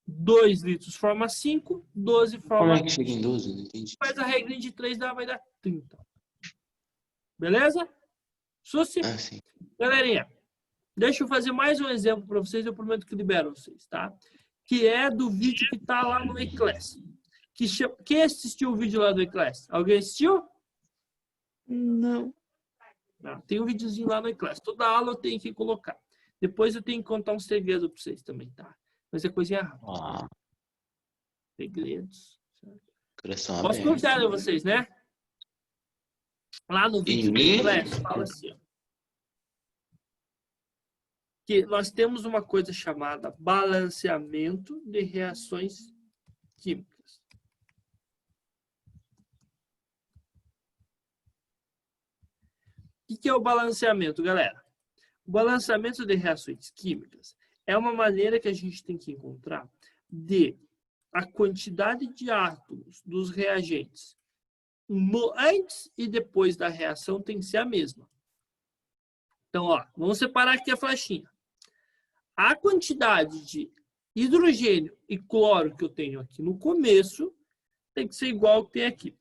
2 litros forma 5, 12 forma... Como é que chega em 12? Não entendi. Faz a regra de 3, vai dar 30. Beleza? Suci? Ah, sim. Galerinha, deixa eu fazer mais um exemplo para vocês, eu prometo que libero vocês, tá? Que é do vídeo que tá lá no E-Class. Quem assistiu o vídeo lá do E-Class? Alguém assistiu? Não. Não, tem um videozinho lá no E-Class. Toda aula eu tenho que colocar. Depois eu tenho que contar um segredo para vocês também, tá? Mas é coisinha rápida. Ah, Segredos. coração Posso aberto. confiar em vocês, né? Lá no vídeo do E-Class, fala assim, ó. Que nós temos uma coisa chamada balanceamento de reações químicas. O que é o balanceamento, galera? O balanceamento de reações químicas é uma maneira que a gente tem que encontrar de a quantidade de átomos dos reagentes antes e depois da reação tem que ser a mesma. Então, ó, vamos separar aqui a flechinha. A quantidade de hidrogênio e cloro que eu tenho aqui no começo tem que ser igual ao que tem aqui.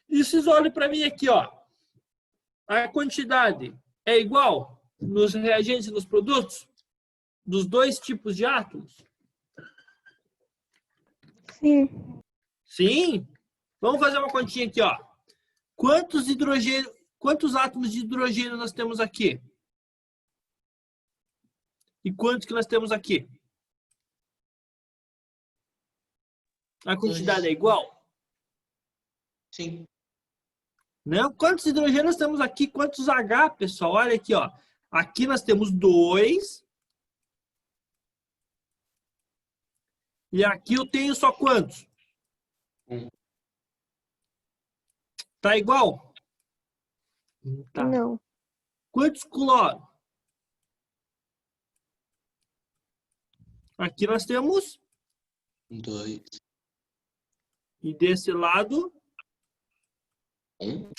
E vocês olhem para mim aqui, ó. A quantidade é igual nos reagentes e nos produtos? Dos dois tipos de átomos? Sim. Sim? Vamos fazer uma continha aqui, ó. Quantos átomos de hidrogênio nós temos aqui? E quantos que nós temos aqui? A quantidade é igual? Sim. Não? Quantos hidrogênios temos aqui? Quantos H, pessoal? Olha aqui, ó. Aqui nós temos 2. E aqui eu tenho só quantos? 1. Tá igual? Tá. Não. Quantos cloro? Aqui nós temos. 2. E desse lado. 1.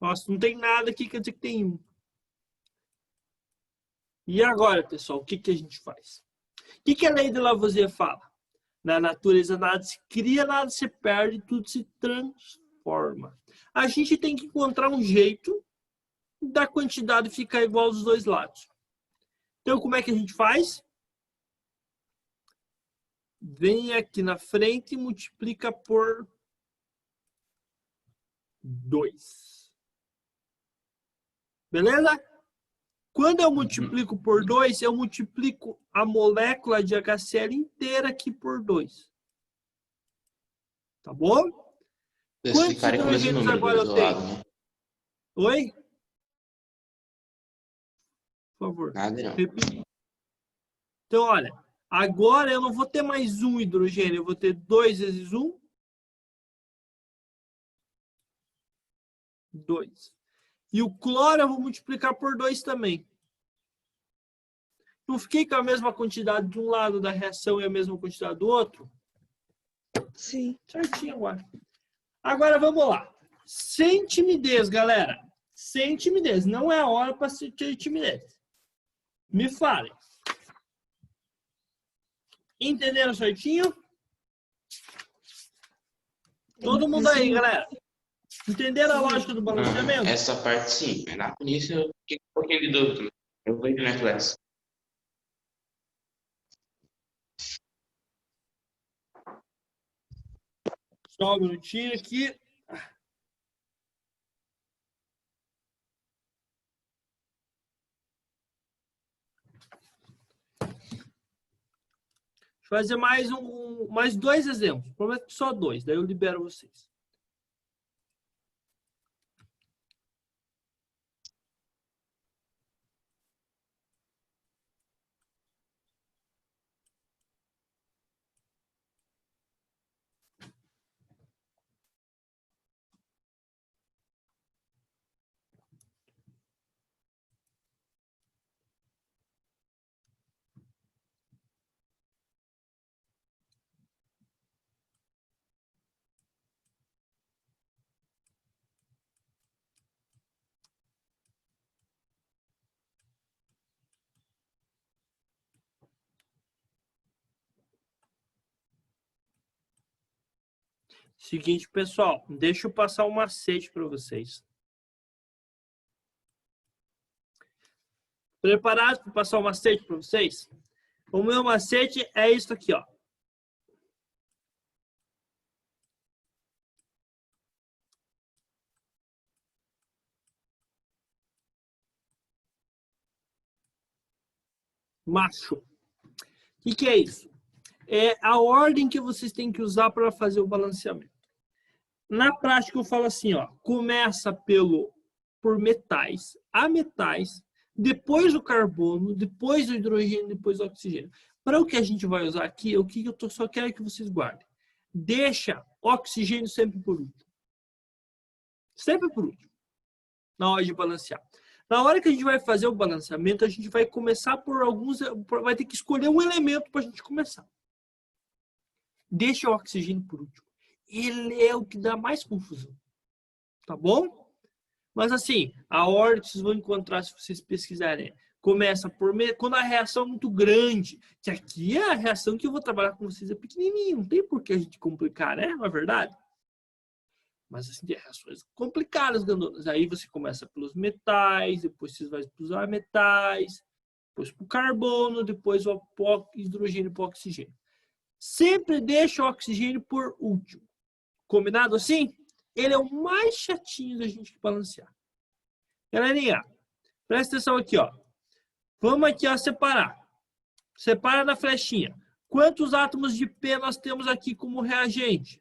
Nossa, não tem nada aqui, quer dizer que tem 1. E agora, pessoal, o que a gente faz? O que a lei de Lavoisier fala? Na natureza nada se cria, nada se perde, tudo se transforma. A gente tem que encontrar um jeito da quantidade ficar igual dos dois lados. Então, como é que a gente faz? Vem aqui na frente e multiplica por 2. Beleza? Quando eu multiplico por 2, eu multiplico a molécula de HCl inteira aqui por 2. Tá bom? Vocês ficarem com o mesmo número agora do eu tenho? lado, né? Oi? Por favor. Nada não. Repita. Então, olha. Agora eu não vou ter mais um hidrogênio. Eu vou ter 2 vezes 1. 2. E o cloro eu vou multiplicar por 2 também. Não fiquei com a mesma quantidade de um lado da reação e a mesma quantidade do outro? Sim. Certinho agora. Agora vamos lá. Sem timidez, galera. Sem timidez. Não é a hora para ter timidez. Me falem. Entenderam certinho? Todo mundo aí, galera. Entenderam a lógica do balanceamento? Essa parte sim. Mas lá no início eu fiquei com um pouquinho de dúvida. Né? Eu vou entender essa. Só um minutinho aqui. Deixa eu fazer mais 2 exemplos. Prometo só 2, daí eu libero vocês. Seguinte, pessoal, deixa eu passar um macete para vocês. Preparados para passar o macete para vocês? O meu macete é isso aqui, ó. Macho. O que é isso? É a ordem que vocês têm que usar para fazer o balanceamento. Na prática, eu falo assim, ó, começa por metais, ametais, depois o carbono, depois o hidrogênio, depois o oxigênio. Para o que a gente vai usar aqui, o que eu só quero que vocês guardem. Deixa oxigênio sempre por último. Sempre por último, na hora de balancear. Na hora que a gente vai fazer o balanceamento, a gente vai começar vai ter que escolher um elemento para a gente começar. Deixa o oxigênio por último. Ele é o que dá mais confusão. Tá bom? Mas assim, a ordem que vocês vão encontrar se vocês pesquisarem. Começa quando a reação é muito grande. Que aqui é a reação que eu vou trabalhar com vocês é pequenininho. Não tem por que a gente complicar, né? Não é verdade? Mas assim, tem reações complicadas, grandonas. Aí você começa pelos metais, depois você vai para os ametais, depois para o carbono, depois o hidrogênio para o oxigênio. Sempre deixa o oxigênio por último. Combinado assim? Ele é o mais chatinho da gente balancear. Galerinha, presta atenção aqui, ó. Vamos aqui, ó, separar. Separa na flechinha. Quantos átomos de P nós temos aqui como reagente?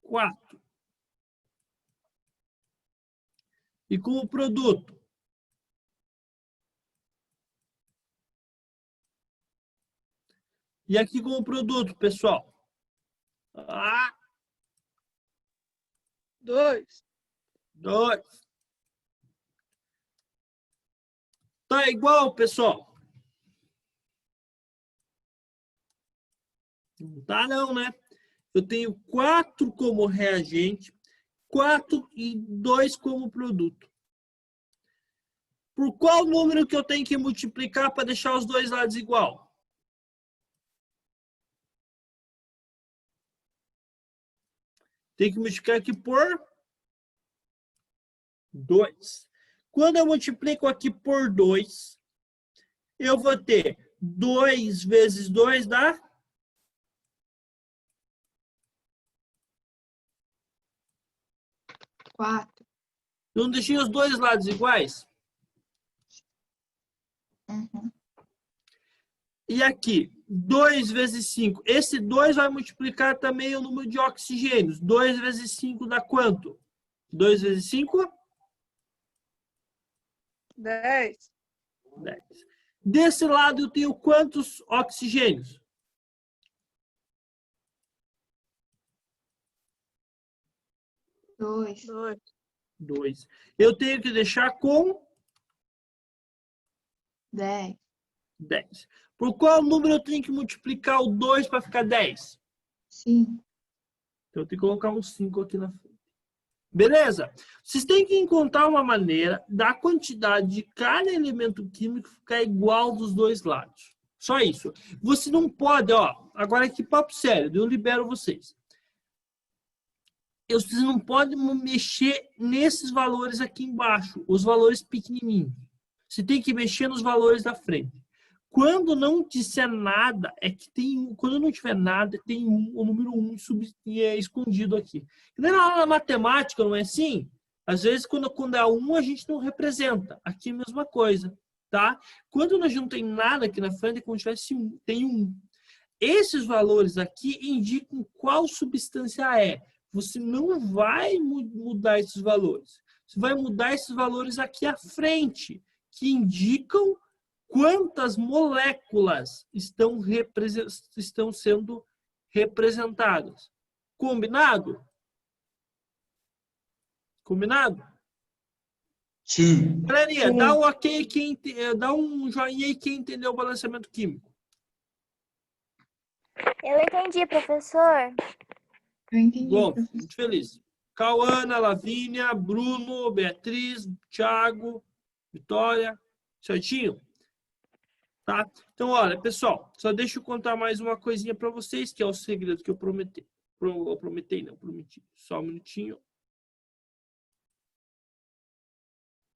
4. E como produto? E aqui como produto, pessoal? 2. Tá igual, pessoal? Não tá não, né? Eu tenho 4 como reagente, 4 e 2 como produto. Por qual número que eu tenho que multiplicar para deixar os dois lados igual? Tem que multiplicar aqui por 2. Quando eu multiplico aqui por 2, eu vou ter 2 vezes 2 dá? 4. Não deixei os dois lados iguais? Uhum. E aqui, 2 vezes 5. Esse 2 vai multiplicar também o número de oxigênios. 2 vezes 5 dá quanto? 2 vezes 5? 10. 10. Desse lado eu tenho quantos oxigênios? 2. 2. 2. Eu tenho que deixar com 10. 10. Por qual número eu tenho que multiplicar o 2 para ficar 10? 5. Então, eu tenho que colocar um 5 aqui na frente. Beleza? Vocês têm que encontrar uma maneira da quantidade de cada elemento químico ficar igual dos dois lados. Só isso. Você não pode, ó, agora aqui papo sério, eu libero vocês. Vocês não podem mexer nesses valores aqui embaixo, os valores pequenininhos. Você tem que mexer nos valores da frente. Quando não disser nada, é que tem um. Quando não tiver nada, tem o número 1 escondido aqui. Na matemática, não é assim? Às vezes, quando é 1, a gente não representa. Aqui é a mesma coisa, tá? Quando a gente não tem nada aqui na frente, é como se tivesse tem 1. Esses valores aqui indicam qual substância é. Você não vai mudar esses valores. Você vai mudar esses valores aqui à frente, que indicam quantas moléculas estão sendo representadas. Combinado? Combinado? Sim. Galerinha, dá um ok, dá um joinha aí quem entendeu o balanceamento químico. Eu entendi, professor. Eu entendi, Bom, professor. muito feliz. Cauana, Lavínia, Bruno, Beatriz, Thiago, Vitória, certinho? Tá? Então, olha, pessoal, só deixa eu contar mais uma coisinha para vocês, que é o segredo que eu prometi. Prometi. Só um minutinho.